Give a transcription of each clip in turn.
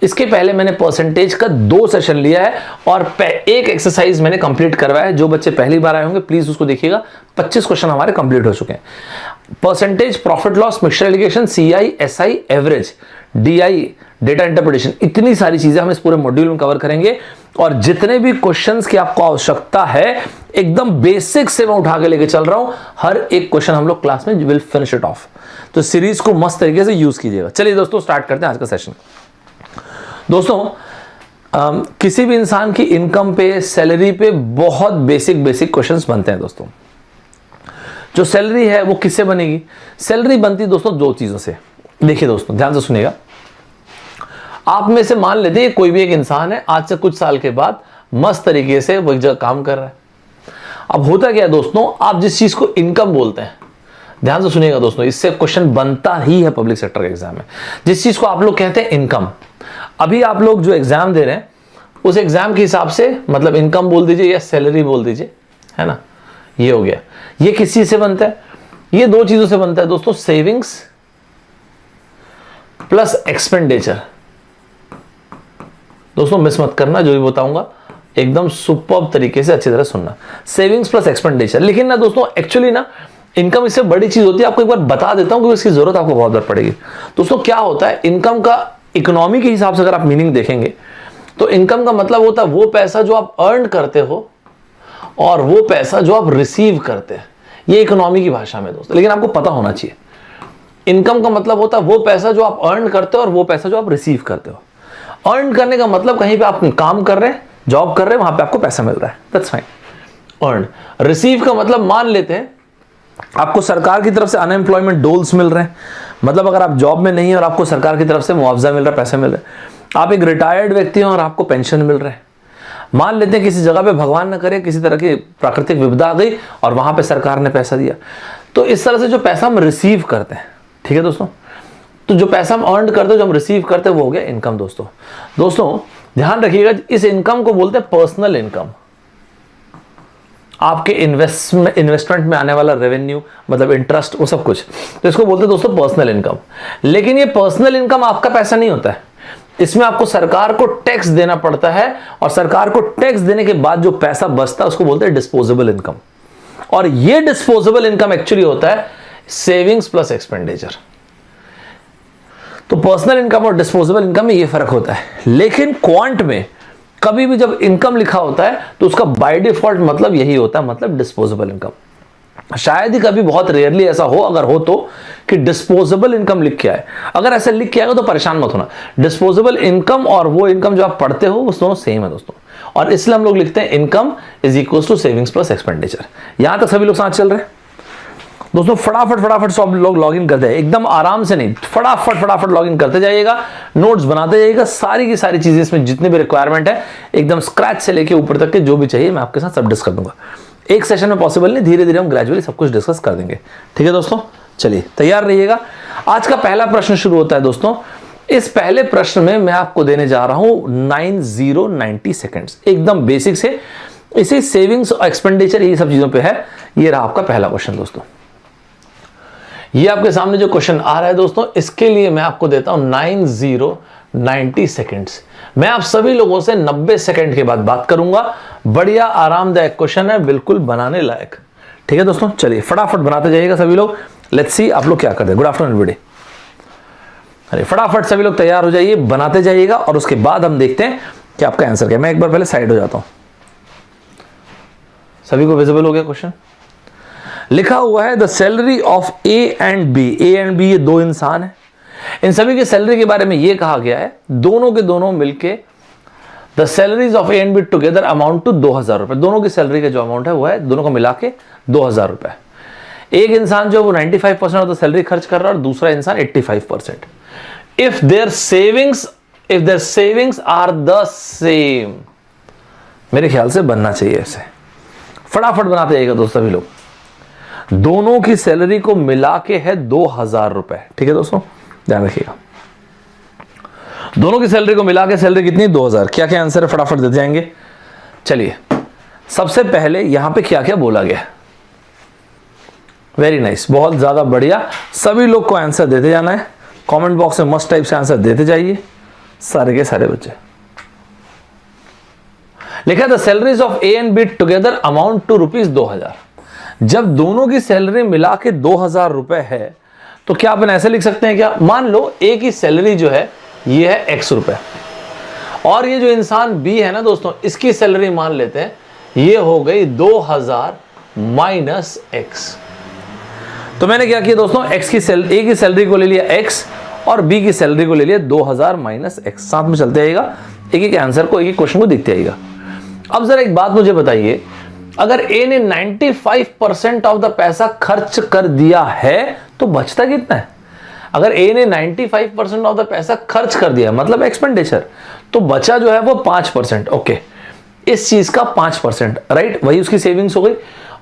इसके पहले मैंने परसेंटेज का 2 सेशन लिया है और एक एक्सरसाइज मैंने कंप्लीट करवाया है। जो बच्चे पहली बार आए होंगे प्लीज उसको देखिएगा। 25 क्वेश्चन हमारे कंप्लीट हो चुके हैं। Percentage, profit loss, mixture allegation, CI, SI, average, DI, data interpretation, इतनी सारी चीजें हम इस पूरे मॉड्यूल में कवर करेंगे। और जितने भी क्वेश्चंस की आपको आवश्यकता है एकदम बेसिक से मैं उठा के लेके चल रहा हूं। हर एक क्वेश्चन हम लोग क्लास में विल फिनिश इट ऑफ। तो सीरीज को मस्त तरीके से यूज कीजिएगा। चलिए दोस्तों स्टार्ट करते हैं आज का सेशन। दोस्तों किसी भी इंसान की इनकम पे, सैलरी पे बहुत बेसिक क्वेश्चंस बनते हैं दोस्तों। जो सैलरी है वो किससे बनेगी? सैलरी बनती है दोस्तों 2 चीजों से। देखिए दोस्तों ध्यान से सुनिएगा। आप में से मान लेते हैं कोई भी एक इंसान है, आज से कुछ साल के बाद मस्त तरीके से वो एक जगह काम कर रहा है। अब होता क्या है दोस्तों, आप जिस चीज को इनकम बोलते हैं, ध्यान से सुनिएगा दोस्तों, इससे क्वेश्चन बनता ही है पब्लिक सेक्टर के एग्जाम में। जिस चीज को आप लोग कहते हैं इनकम, अभी आप लोग जो एग्जाम दे रहे हैं उस एग्जाम के हिसाब से मतलब इनकम बोल दीजिए या सैलरी बोल दीजिए, है ना। ये हो गया। ये किस चीज से बनता है? ये 2 चीजों से बनता है दोस्तों, सेविंग्स प्लस एक्सपेंडिचर। दोस्तों मिस मत करना, जो भी बताऊंगा एकदम सुपर्ब तरीके से अच्छी तरह सुनना। Savings plus expenditure. लेकिन ना दोस्तों एक्चुअली ना इनकम इससे बड़ी चीज होती है। आपको एक बार बता देता हूं कि इसकी जरूरत आपको बहुत बार पड़ेगी। दोस्तों क्या होता है, इनकम का इकोनॉमी के हिसाब से अगर आप मीनिंग देखेंगे तो इनकम का मतलब होता है वो पैसा जो आप अर्न करते हो और वो पैसा जो आप रिसीव करते हैं। ये इकोनॉमी की भाषा में दोस्तों, लेकिन आपको पता होना चाहिए। इनकम का मतलब होता है वो पैसा जो आप अर्न करते हो और वो पैसा जो आप रिसीव करते हो। अर्न करने का मतलब कहीं पे आप काम कर रहे हैं, जॉब कर रहे हैं, वहां पे आपको पैसा मिल रहा है, दैट्स फाइन। अर्न। रिसीव का मतलब मान लेते हैं आपको सरकार की तरफ से अनएम्प्लॉयमेंट डोल्स मिल रहे हैं, मतलब अगर आप जॉब में नहीं है और आपको सरकार की तरफ से मुआवजा मिल रहा है, पैसे मिल रहे हैं। आप एक रिटायर्ड व्यक्ति हैं और आपको पेंशन मिल रहा है। मान लेते हैं किसी जगह पे भगवान न करे किसी तरह की प्राकृतिक विपदा आ गई और वहां पे सरकार ने पैसा दिया। तो इस तरह से जो पैसा हम रिसीव करते हैं, ठीक है दोस्तों, तो जो पैसा हम अर्न करते हैं, जो हम रिसीव करते हैं, वो हो गया इनकम दोस्तों। दोस्तों ध्यान रखिएगा, इस इनकम को बोलते हैं पर्सनल इनकम। आपके इन्वेस्टमेंट में आने वाला रेवेन्यू मतलब इंटरेस्ट, वो सब कुछ, तो इसको बोलते हैं दोस्तों पर्सनल इनकम। लेकिन ये पर्सनल इनकम आपका पैसा नहीं होता है। इसमें आपको सरकार को टैक्स देना पड़ता है और सरकार को टैक्स देने के बाद जो पैसा बचता है उसको बोलते हैं डिस्पोजेबल इनकम। और ये डिस्पोजेबल इनकम एक्चुअली होता है सेविंग्स प्लस एक्सपेंडिचर। तो पर्सनल इनकम और डिस्पोजेबल इनकम में ये फर्क होता है। लेकिन क्वांट में कभी भी जब इनकम लिखा होता है तो उसका बाय डिफॉल्ट मतलब यही होता है, मतलब डिस्पोजेबल इनकम। शायद ही कभी, बहुत रेयरली ऐसा हो, अगर हो तो, कि डिस्पोजेबल इनकम लिख के आए। अगर ऐसे लिख के आएगा तो परेशान मत होना। डिस्पोजेबल इनकम और वो इनकम जो आप पढ़ते हो वो दोनों सेम है दोस्तों। और इसलिए हम लोग लिखते हैं income is equal to savings plus expenditure. यहां तक सभी लोग साथ चल रहे हैं दोस्तों? फटाफट सब लोग लॉग इन करते हैं, एकदम आराम से नहीं, फटाफट लॉग इन करते जाइएगा, नोट्स बनाते जाइएगा। सारी की सारी चीजें इसमें जितने भी रिक्वायरमेंट है एकदम स्क्रैच से लेके ऊपर तक के जो भी चाहिए मैं आपके साथ सब डिस्कस कर दूंगा। एक सेशन में पॉसिबल नहीं, धीरे धीरे हम ग्रेजुअली सब कुछ डिस्कस कर देंगे, ठीक है दोस्तों। चलिए तैयार रहिएगा। आज का पहला प्रश्न शुरू होता है दोस्तों। इस पहले प्रश्न में मैं आपको देने जा रहा हूं 90 सेकेंड्स, एकदम बेसिक से। इसे सेविंग्स और एक्सपेंडिचर ये सब चीजों पे है। ये रहा आपका पहला क्वेश्चन दोस्तों। ये आपके सामने जो क्वेश्चन आ रहा है दोस्तों, इसके लिए मैं आपको देता हूं 90 सेकेंड्स। मैं आप सभी लोगों से 90 सेकेंड के बाद बात करूंगा। बढ़िया आरामदायक क्वेश्चन है, बिल्कुल बनाने लायक, ठीक है दोस्तों। चलिए फटाफट बनाते जाइएगा सभी लोग। लेट्स सी आप लोग क्या करते हैं। Good afternoon everybody. अरे फटाफट सभी लोग तैयार हो जाइए, बनाते जाइएगा और उसके बाद हम देखते हैं कि आपका आंसर क्या है। मैं एक बार पहले साइड हो जाता हूं। सभी को विजिबल हो गया क्वेश्चन? लिखा हुआ है the salary of A and B. A and B ये 2 इंसान हैं। इन सभी की सैलरी के बारे में ये कहा गया है दोनों के दोनों मिलके the salaries of A and B together amount to 2000 रुपए। दोनों की सैलरी का जो अमाउंट है वो है दोनों को मिला के 2000 रुपए। एक इंसान जो वो 95% ऑफ द सैलरी खर्च कर रहा है और दूसरा इंसान 85%। If their savings are the same, मेरे ख्याल से बनना चाहिए ऐसे। फटाफट बनाते जाइएगा दोस्तों सभी लोग। दोनों की सैलरी को मिला के है 2000 रुपए, ठीक है दोस्तों, ध्यान रखिएगा। दोनों की सैलरी को मिला के सैलरी कितनी? 2000। क्या क्या आंसर है फटाफट देते जाएंगे। चलिए सबसे पहले यहां पे क्या क्या बोला गया? वेरी नाइस, बहुत ज्यादा बढ़िया। सभी लोग को आंसर देते जाना है। कमेंट बॉक्स में मस्ट टाइप से आंसर देते जाइए। सारे के सारे बच्चे। लिखा the salaries of A and B together amount to ₹2000। जब दोनों की सैलरी मिला के 2000 रुपए है तो क्या अपन ऐसे लिख सकते हैं क्या? मान लो ए की सैलरी जो है ये है X रुपए, और ये जो इंसान बी है ना दोस्तों, इसकी सैलरी मान लेते हैं ये हो गई 2000 माइनस X। तो मैंने क्या किया दोस्तों, ए की सैलरी को ले लिया X और बी की सैलरी को ले लिया 2000 माइनस X। साथ में चलते आएगा, एक एक आंसर को, एक एक क्वेश्चन को देखते आएगा। अब जरा एक बात मुझे बताइए, अगर ए ने 95% ऑफ द पैसा खर्च कर दिया है तो बचता कितना है? अगर ए ने 95% ऑफ द पैसा खर्च कर दिया मतलब एक्सपेंडिचर, तो बचा जो है वो 5%। ओके, इस चीज का 5%, राइट, वही उसकी सेविंग्स हो गई।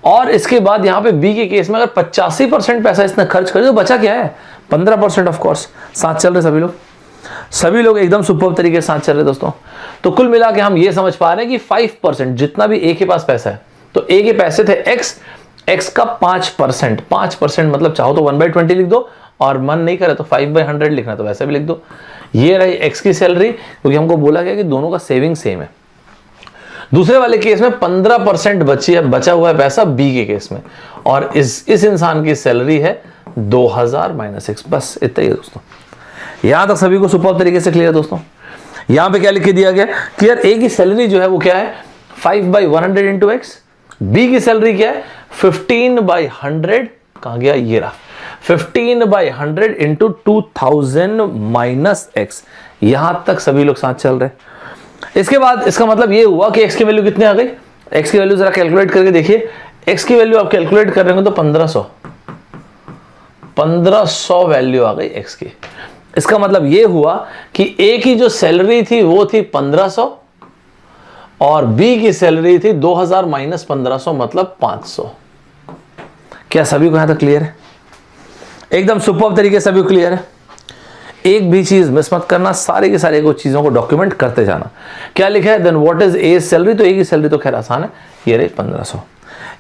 और इसके बाद यहां पे बी के केस में अगर 85% पैसा इसने खर्च कर दिया तो बचा क्या है? 15%। ऑफ कोर्स साथ चल रहे सभी लोग एकदम सुपर तरीके से साथ चल रहे दोस्तों। तो कुल मिला के हम ये समझ पा रहे हैं कि 5% जितना भी ए के पास पैसा है, तो ए के पैसे थे x का 5% मतलब चाहो तो 1/20 लिख दो, और मन नहीं करे तो 5/100 लिखना तो वैसे भी लिख दो। ये रही x की सैलरी, क्योंकि हमको बोला गया कि दोनों का सेविंग सेम है। दूसरे वाले केस में 15% बचा हुआ है पैसा बी के केस में, और इस इंसान की सैलरी है 2000 माइनस X। बस इतना ही है दोस्तों। यहां तक सभी को सुपर तरीके से क्लियर है दोस्तों। यहां पे क्या लिख के दिया गया कि यार ए की सैलरी जो है वो क्या है 5/100 इंटू X, बी की सैलरी क्या है 15/100, कहां गया ये रहा 15/100 इंटू 2000 माइनस X। यहां तक सभी लोग साथ चल रहे हैं। इसके बाद इसका मतलब ये हुआ कि X की वैल्यू कितनी आ गई? X की वैल्यू जरा कैलकुलेट करके देखिए। X की वैल्यू आप कैलकुलेट कर रहे हो तो 1500 वैल्यू आ गई X की। इसका मतलब ये हुआ कि A की जो सैलरी थी वो थी 1500 और B की सैलरी थी 2000 माइनस 1500 मतलब 500। क्या सभी को यहां तक क्लियर है? एकदम सुपर तरीके से सभी क्लियर है। एक भी चीज मिस मत करना, सारे के सारे को चीजों को डॉक्यूमेंट करते जाना। क्या लिखा है? Then what is A salary? तो ए की सैलरी तो खैर आसान है, ये रही 1500।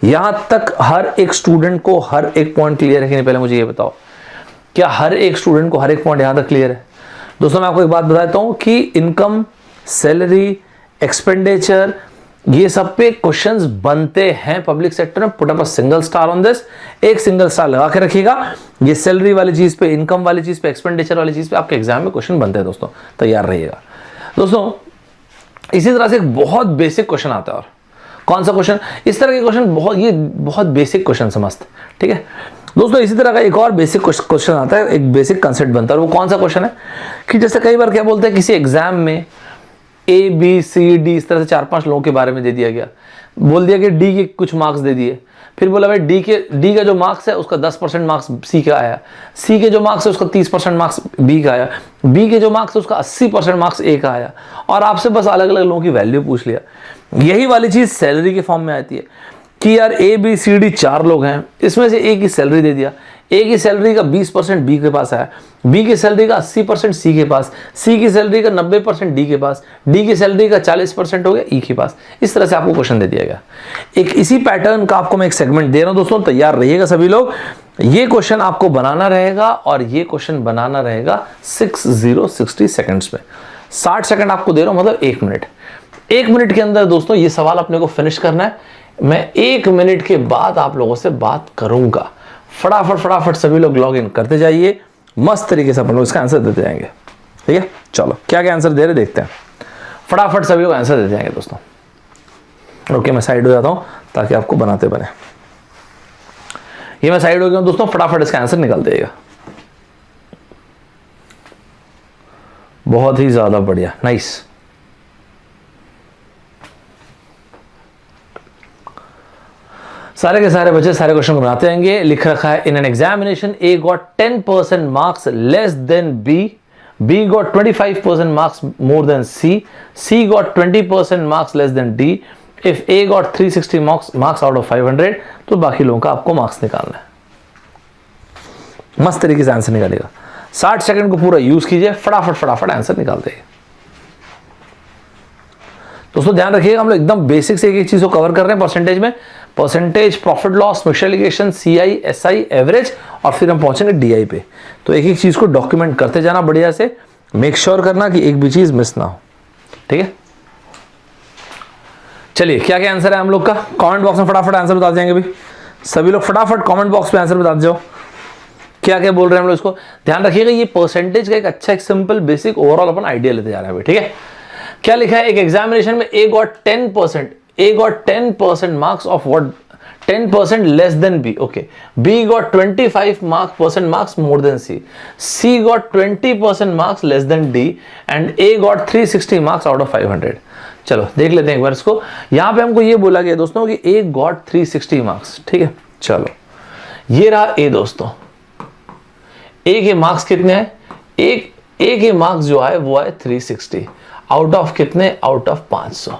यहां तक हर एक स्टूडेंट को हर एक पॉइंट क्लियर है कि नहीं? पहले मुझे ये बताओ, क्या हर एक स्टूडेंट को हर एक पॉइंट यहां तक क्लियर है? दोस्तों मैं आपको एक बात बता देता हूं कि इनकम, सैलरी, एक्सपेंडिचर, ये सब पे क्वेश्चंस बनते हैं पब्लिक सेक्टर में। Put up a single star on this, एक सिंगल स्टार लगा के रखिएगा। ये सैलरी वाली चीज पे, इनकम वाली चीज पे, एक्सपेंडिचर वाली चीज पे आपके एग्जाम में क्वेश्चन बनते हैं दोस्तों, तैयार रहिएगा दोस्तों। इसी तरह से एक बहुत बेसिक क्वेश्चन आता है, और कौन सा क्वेश्चन? इस तरह के क्वेश्चन बहुत बेसिक क्वेश्चन है, मस्त, ठीक है दोस्तों। इसी तरह का एक और बेसिक क्वेश्चन आता है, एक बेसिक कंसेप्ट बनता है, वो कौन सा क्वेश्चन है कि जैसे कई बार क्या बोलते हैं किसी एग्जाम में A B C D इस तरह से 4-5 लोगों के बारे में दे दिया गया, बोल दिया कि D के कुछ मार्क्स दे दिए, फिर बोला भाई D का जो मार्क्स है उसका 10% मार्क्स C का आया, C के जो मार्क्स है उसका 30% मार्क्स B का आया, B के जो मार्क्स है उसका 80% मार्क्स A का आया, और आपसे बस अलग अलग लोगों की वैल्यू पूछ लिया। यही वाली चीज सैलरी के फॉर्म में आती है कि यार A B C D 4 लोग हैं, इसमें से A की सैलरी दे दिया, A की सैलरी का 20% B के पास आया, B की सैलरी का 80% C के पास, C की सैलरी का 90% D के पास, D की सैलरी का 40% हो गया E के पास। इस तरह से आपको क्वेश्चन दे दिया गया। एक इसी पैटर्न का आपको मैं एक सेगमेंट दे रहा हूं दोस्तों, तैयार रहिएगा सभी लोग। ये क्वेश्चन आपको बनाना रहेगा, और ये क्वेश्चन बनाना रहेगा 60 सेकंड्स में। 60 सेकंड आपको दे रहा हूं, मतलब 1 मिनट। 1 मिनट के अंदर दोस्तों ये सवाल अपने को फिनिश करना है। मैं 1 मिनट के बाद आप लोगों से बात करूंगा। फटाफट सभी लोग लॉग इन करते जाइए, मस्त तरीके से अपन लोग इसका आंसर देते जाएंगे, ठीक है। चलो क्या क्या आंसर दे रहे देखते हैं, फटाफट सभी लोग आंसर देते जाएंगे दोस्तों। ओके मैं साइड हो जाता हूं ताकि आपको बनाते बने। ये मैं साइड हो गया हूं दोस्तों, फटाफट इसका आंसर निकाल देगा। बहुत ही ज्यादा बढ़िया, नाइस। सारे के सारे बच्चे सारे क्वेश्चन को बनाते रहेंगे। लिख रखा है in an examination A got 10% marks less then B got 25% marks more then C got 20% marks less then D। If A got 360 marks out of 500, तो बाकी लोगों का आपको मार्क्स निकालना है। मस्त तरीके से आंसर निकालेगा। 60 सेकंड को पूरा यूज कीजिए, फटाफट आंसर निकाल देगा दोस्तों। ध्यान रखिएगा हम लोग एकदम बेसिक से एक चीज को कवर कर रहे हैं परसेंटेज में, percentage, profit loss, mixture allegation, CI, SI, average, और फिर हम पहुंचेंगे DI पे। तो एक एक चीज को डॉक्यूमेंट करते जाना बढ़िया से, मेक श्योर करना कि एक भी चीज मिस ना हो, ठीक है। चलिए क्या क्या आंसर है हम लोग का, कमेंट बॉक्स में फटाफट आंसर बता जाएंगे भाई सभी लोग, फटाफट कमेंट बॉक्स में आंसर बता जाओ क्या क्या बोल रहे हैं हम लोग। इसको ध्यान रखिएगा, ये परसेंटेज का एक अच्छा एक सिंपल बेसिक ओवरऑल अपन आइडिया लेते जा रहे हैं, ठीक है। क्या लिखा है, एक एग्जामिनेशन में A got 10% marks of what 10% less than B, okay. B got 25% marks more than C, C got 20% marks less than D, and A got 360 marks out of 500। चलो देख लेते हैं एक बार इसको। यहां पे हमको ये बोला गया दोस्तों कि ए गॉट 360 मार्क्स, ठीक है। चलो ये रहा ए दोस्तों, ए के मार्क्स कितने हैं, ए के मार्क्स जो है वो है 360 आउट ऑफ कितने, आउट ऑफ 500।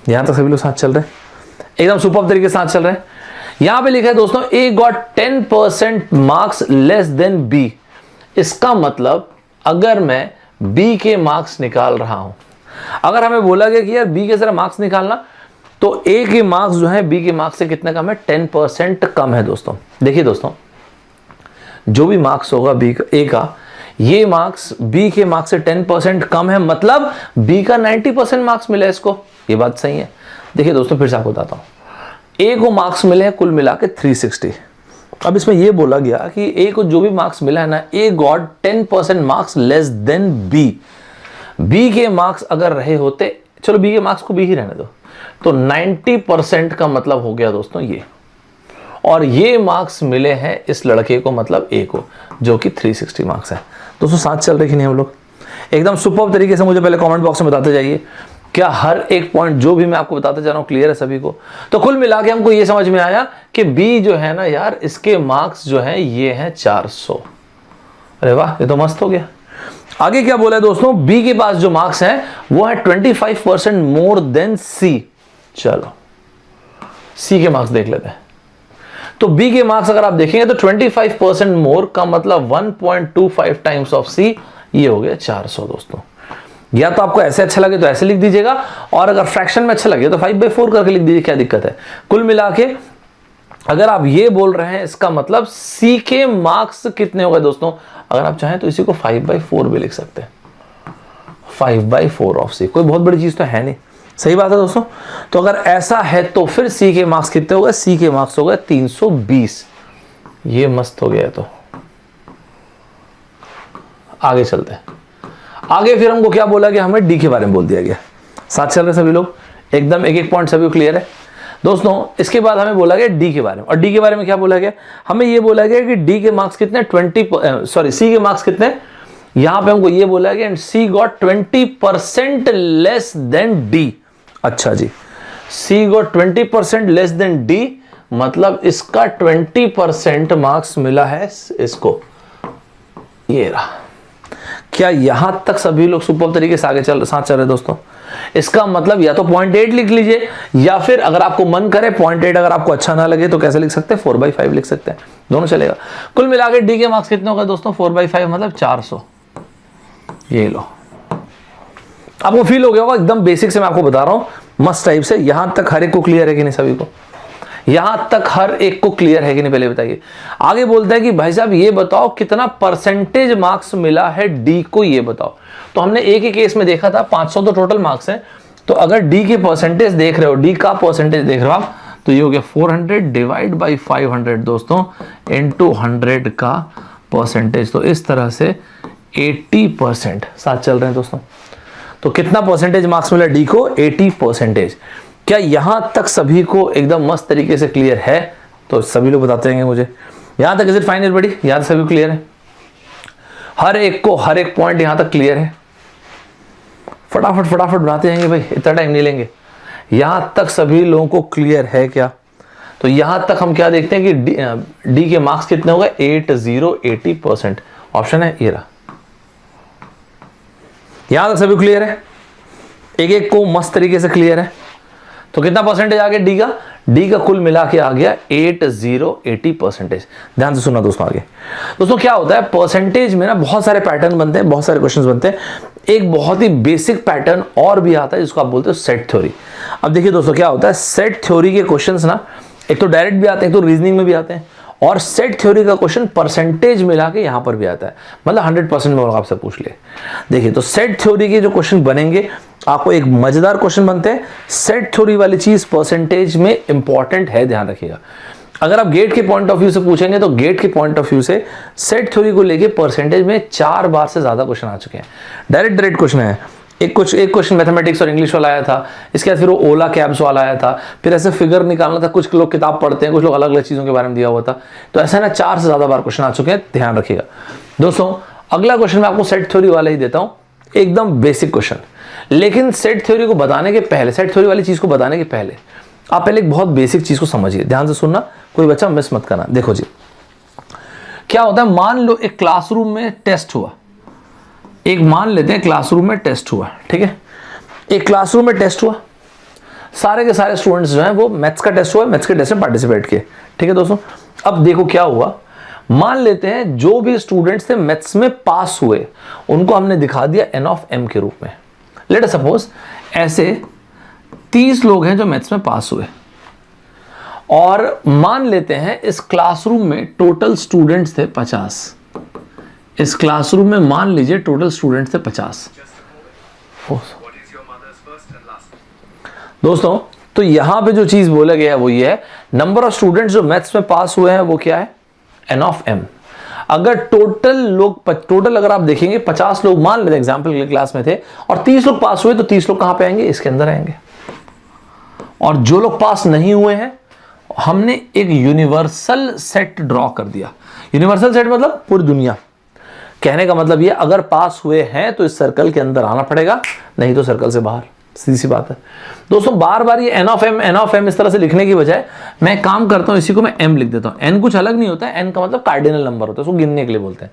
यहां तक सभी लोग साथ चल रहे हैं, एकदम सुपर तरीके से साथ चल रहे हैं। यहां पे लिखा है दोस्तों A got 10% marks less than B. इसका मतलब अगर मैं बी के मार्क्स निकाल रहा हूं, अगर हमें बोला गया कि यार बी के जरा मार्क्स निकालना, तो ए के मार्क्स जो है बी के मार्क्स से कितना कम है, 10% कम है दोस्तों। देखिए दोस्तों, जो भी मार्क्स होगा बी का, ए का, ये मार्क्स बी के मार्क्स से 10% कम है, मतलब बी का 90% मार्क्स मिला है इसको, ये बात सही है। देखिए दोस्तों फिर से आपको बताता हूं, ए को मार्क्स मिले हैं कुल मिला के 360। अब इसमें यह बोला गया कि ए को जो भी मार्क्स मिला है ना, A got 10% marks less than B. B के मार्क्स अगर रहे होते, चलो बी के मार्क्स को बी ही रहने दो, तो 90% का मतलब हो गया दोस्तों ये, और ये मार्क्स मिले हैं इस लड़के को, मतलब ए को, जो कि 360 मार्क्स है। दोस्तों साथ चल रहे कि नहीं हम लोग, एकदम सुपर तरीके से मुझे पहले कमेंट बॉक्स में बताते जाइए, क्या हर एक पॉइंट जो भी मैं आपको बताते जा रहा हूं क्लियर है सभी को। तो कुल मिला के हमको ये समझ में आया कि बी जो है ना यार, इसके मार्क्स जो है ये हैं 400। अरे वाह, ये तो मस्त हो गया। आगे क्या बोला है दोस्तों, बी के पास जो मार्क्स हैं वो है 25% मोर देन सी। चलो सी के मार्क्स देख लेते हैं। तो बी के मार्क्स अगर आप देखेंगे तो 25% मोर का मतलब 1.25 टाइम्स ऑफ सी, ये हो गया 400 दोस्तों। या तो आपको ऐसे अच्छा लगे तो ऐसे लिख दीजिएगा, और अगर फ्रैक्शन में अच्छा लगे तो 5/4 करके लिख दीजिए, क्या दिक्कत है। कुल मिला के अगर आप ये बोल रहे हैं, इसका मतलब सी के मार्क्स कितने हो गए दोस्तों, अगर आप चाहें तो इसी को 5/4 भी लिख सकते हैं, 5/4 ऑफ सी, कोई बहुत बड़ी चीज तो है नहीं, सही बात है दोस्तों। तो अगर ऐसा है तो फिर सी के मार्क्स कितने हो गए, सी के मार्क्स हो गए 320। ये मस्त हो गया। तो आगे चलते हैं, आगे फिर हमको क्या बोला गया, हमें डी के बारे में बोल दिया गया। साथ चल रहे सभी लोग, एकदम एक एक पॉइंट सभी क्लियर है दोस्तों। इसके बाद हमें बोला गया डी के बारे में, और डी के बारे में क्या बोला गया, हमें ये बोला गया कि डी के मार्क्स कितने, सी के मार्क्स कितने, यहां पे हमको ये बोला गया, and C got 20% less than D. अच्छा जी, C got 20% less than D, मतलब इसका 20% मार्क्स मिला है इसको, ये रहा। क्या यहां तक सभी लोग सुपर तरीके से आगे साथ चल रहे दोस्तों। इसका मतलब या तो 0.8 लिख लीजिए, या फिर अगर आपको मन करे 0.8 अगर आपको अच्छा ना लगे तो कैसे लिख सकते हैं, 4/5 लिख सकते हैं, दोनों चलेगा। कुल मिला के डी के मार्क्स कितने हो गए दोस्तों, 4/5 मतलब 400। ये लो, आपको फील हो गया होगा, एकदम बेसिक से मैं आपको बता रहा हूं मस्त टाइप से। यहां तक हर एक को क्लियर है कि नहीं सभी को, यहां तक हर एक को क्लियर है कि नहीं, पहले बताइए। आगे बोलता है कि भाई साहब ये बताओ कितना परसेंटेज मार्क्स मिला है डी को, ये बताओ। तो हमने एक ही केस में देखा था 500 तो टोटल मार्क्स हैं, तो अगर डी के परसेंटेज देख रहे हो, डी का परसेंटेज देख रहे हो आप, तो ये हो गया 400 डिवाइड बाई 500 दोस्तों, इनटू 100 का परसेंटेज। तो इस तरह से 80% साथ चल रहे हैं दोस्तों। तो कितना परसेंटेज मार्क्स मिला डी को, 80%। क्या यहां तक सभी को एकदम मस्त तरीके से क्लियर है, तो सभी लोग बताते रहेंगे मुझे। यहां तक इज इट फाइन एवरीबॉडी, यहां तक सभी क्लियर है, हर एक को हर एक पॉइंट यहां तक क्लियर है। फटाफट फटाफट बनाते जाएंगे भाई, इतना टाइम नहीं लेंगे। यहां तक सभी लोगों को क्लियर है क्या, तो यहां तक हम क्या देखते हैं कि डी के मार्क्स कितने हो गए, 80% ऑप्शन है ये रहा। यहां तक सभी क्लियर है, एक एक को मस्त तरीके से क्लियर है। तो कितना परसेंटेज आ गया डी का, डी का कुल मिला के आ गया 80%। ध्यान से सुना दोस्तों। आगे दोस्तों क्या होता है, परसेंटेज में ना बहुत सारे पैटर्न बनते हैं, बहुत सारे क्वेश्चंस बनते हैं। एक बहुत ही बेसिक पैटर्न और भी आता है जिसको आप बोलते हो सेट थ्योरी। अब देखिए दोस्तों क्या होता है, सेट थ्योरी के क्वेश्चंस ना एक तो डायरेक्ट भी आते हैं, एक तो रीजनिंग में भी आते हैं, और सेट थ्योरी का क्वेश्चन परसेंटेज मिला के यहां पर भी आता है, मतलब 100% में आपसे पूछ ले। देखिए तो सेट थ्योरी के जो क्वेश्चन बनेंगे आपको एक मजेदार क्वेश्चन बनते हैं। सेट थ्योरी वाली चीज परसेंटेज में इंपॉर्टेंट है, ध्यान रखिएगा। अगर आप गेट के पॉइंट ऑफ व्यू से पूछेंगे तो गेट के पॉइंट ऑफ व्यू से सेट थ्योरी को लेके परसेंटेज में 4 बार से ज्यादा क्वेश्चन आ चुके हैं। डायरेक्ट क्वेश्चन है। एक क्वेश्चन मैथमेटिक्स और इंग्लिश वाला आया था, इसके बाद फिर वो ओला कैब्स वाला आया था, फिर ऐसे फिगर निकालना था। कुछ लोग किताब पढ़ते हैं, कुछ लोग अलग अलग चीजों के बारे में दिया हुआ था, तो ऐसा ना 4 से ज्यादा बार क्वेश्चन आ चुके हैं, ध्यान रखिएगा दोस्तों। अगला क्वेश्चन मैं आपको सेट थ्योरी वाला ही देता हूं, एकदम बेसिक क्वेश्चन। लेकिन सेट थ्योरी को बताने के पहले, सेट थ्योरी वाली चीज को बताने के पहले आप पहले एक बहुत बेसिक चीज को समझिए, ध्यान से सुनना, कोई बच्चा मिस मत करना। देखो जी क्या होता है, मान लो एक क्लासरूम में टेस्ट हुआ, एक मान लेते हैं क्लासरूम में टेस्ट हुआ, ठीक है। एक क्लासरूम में टेस्ट हुआ, सारे के सारे स्टूडेंट्स जो हैं वो मैथ्स का टेस्ट हुआ, मैथ्स के टेस्ट में पार्टिसिपेट किए, ठीक है दोस्तों। अब देखो क्या हुआ, मान लेते हैं जो भी स्टूडेंट्स थे मैथ्स में पास हुए उनको हमने दिखा दिया n ऑफ m के रूप में। लेट अस सपोज ऐसे 30 लोग हैं जो मैथ्स में पास हुए, और मान लेते हैं इस क्लासरूम में टोटल स्टूडेंट्स थे 50। इस क्लासरूम में मान लीजिए टोटल स्टूडेंट्स थे 50। दोस्तों तो यहां पे जो चीज बोला गया है वो ये है, नंबर ऑफ स्टूडेंट्स जो मैथ्स में पास हुए हैं वो क्या है, n ऑफ m। अगर टोटल अगर आप देखेंगे 50 लोग मान लेते एग्जांपल के क्लास में थे और 30 लोग पास हुए, तो 30 लोग कहां पे आएंगे, इसके अंदर आएंगे। और जो लोग पास नहीं हुए हैं हमने एक यूनिवर्सल सेट ड्रॉ कर दिया। यूनिवर्सल सेट मतलब पूरी दुनिया। कहने का मतलब ये, अगर पास हुए हैं तो इस सर्कल के अंदर आना पड़ेगा, नहीं तो सर्कल से बाहर, सीधी सी बात है दोस्तों। बार बार ये n ऑफ m इस तरह से लिखने की बजाय मैं काम करता हूं, इसी को मैं m लिख देता हूं। n कुछ अलग नहीं होता है, n का मतलब कार्डिनल नंबर होता है, उसको गिनने के लिए बोलते हैं।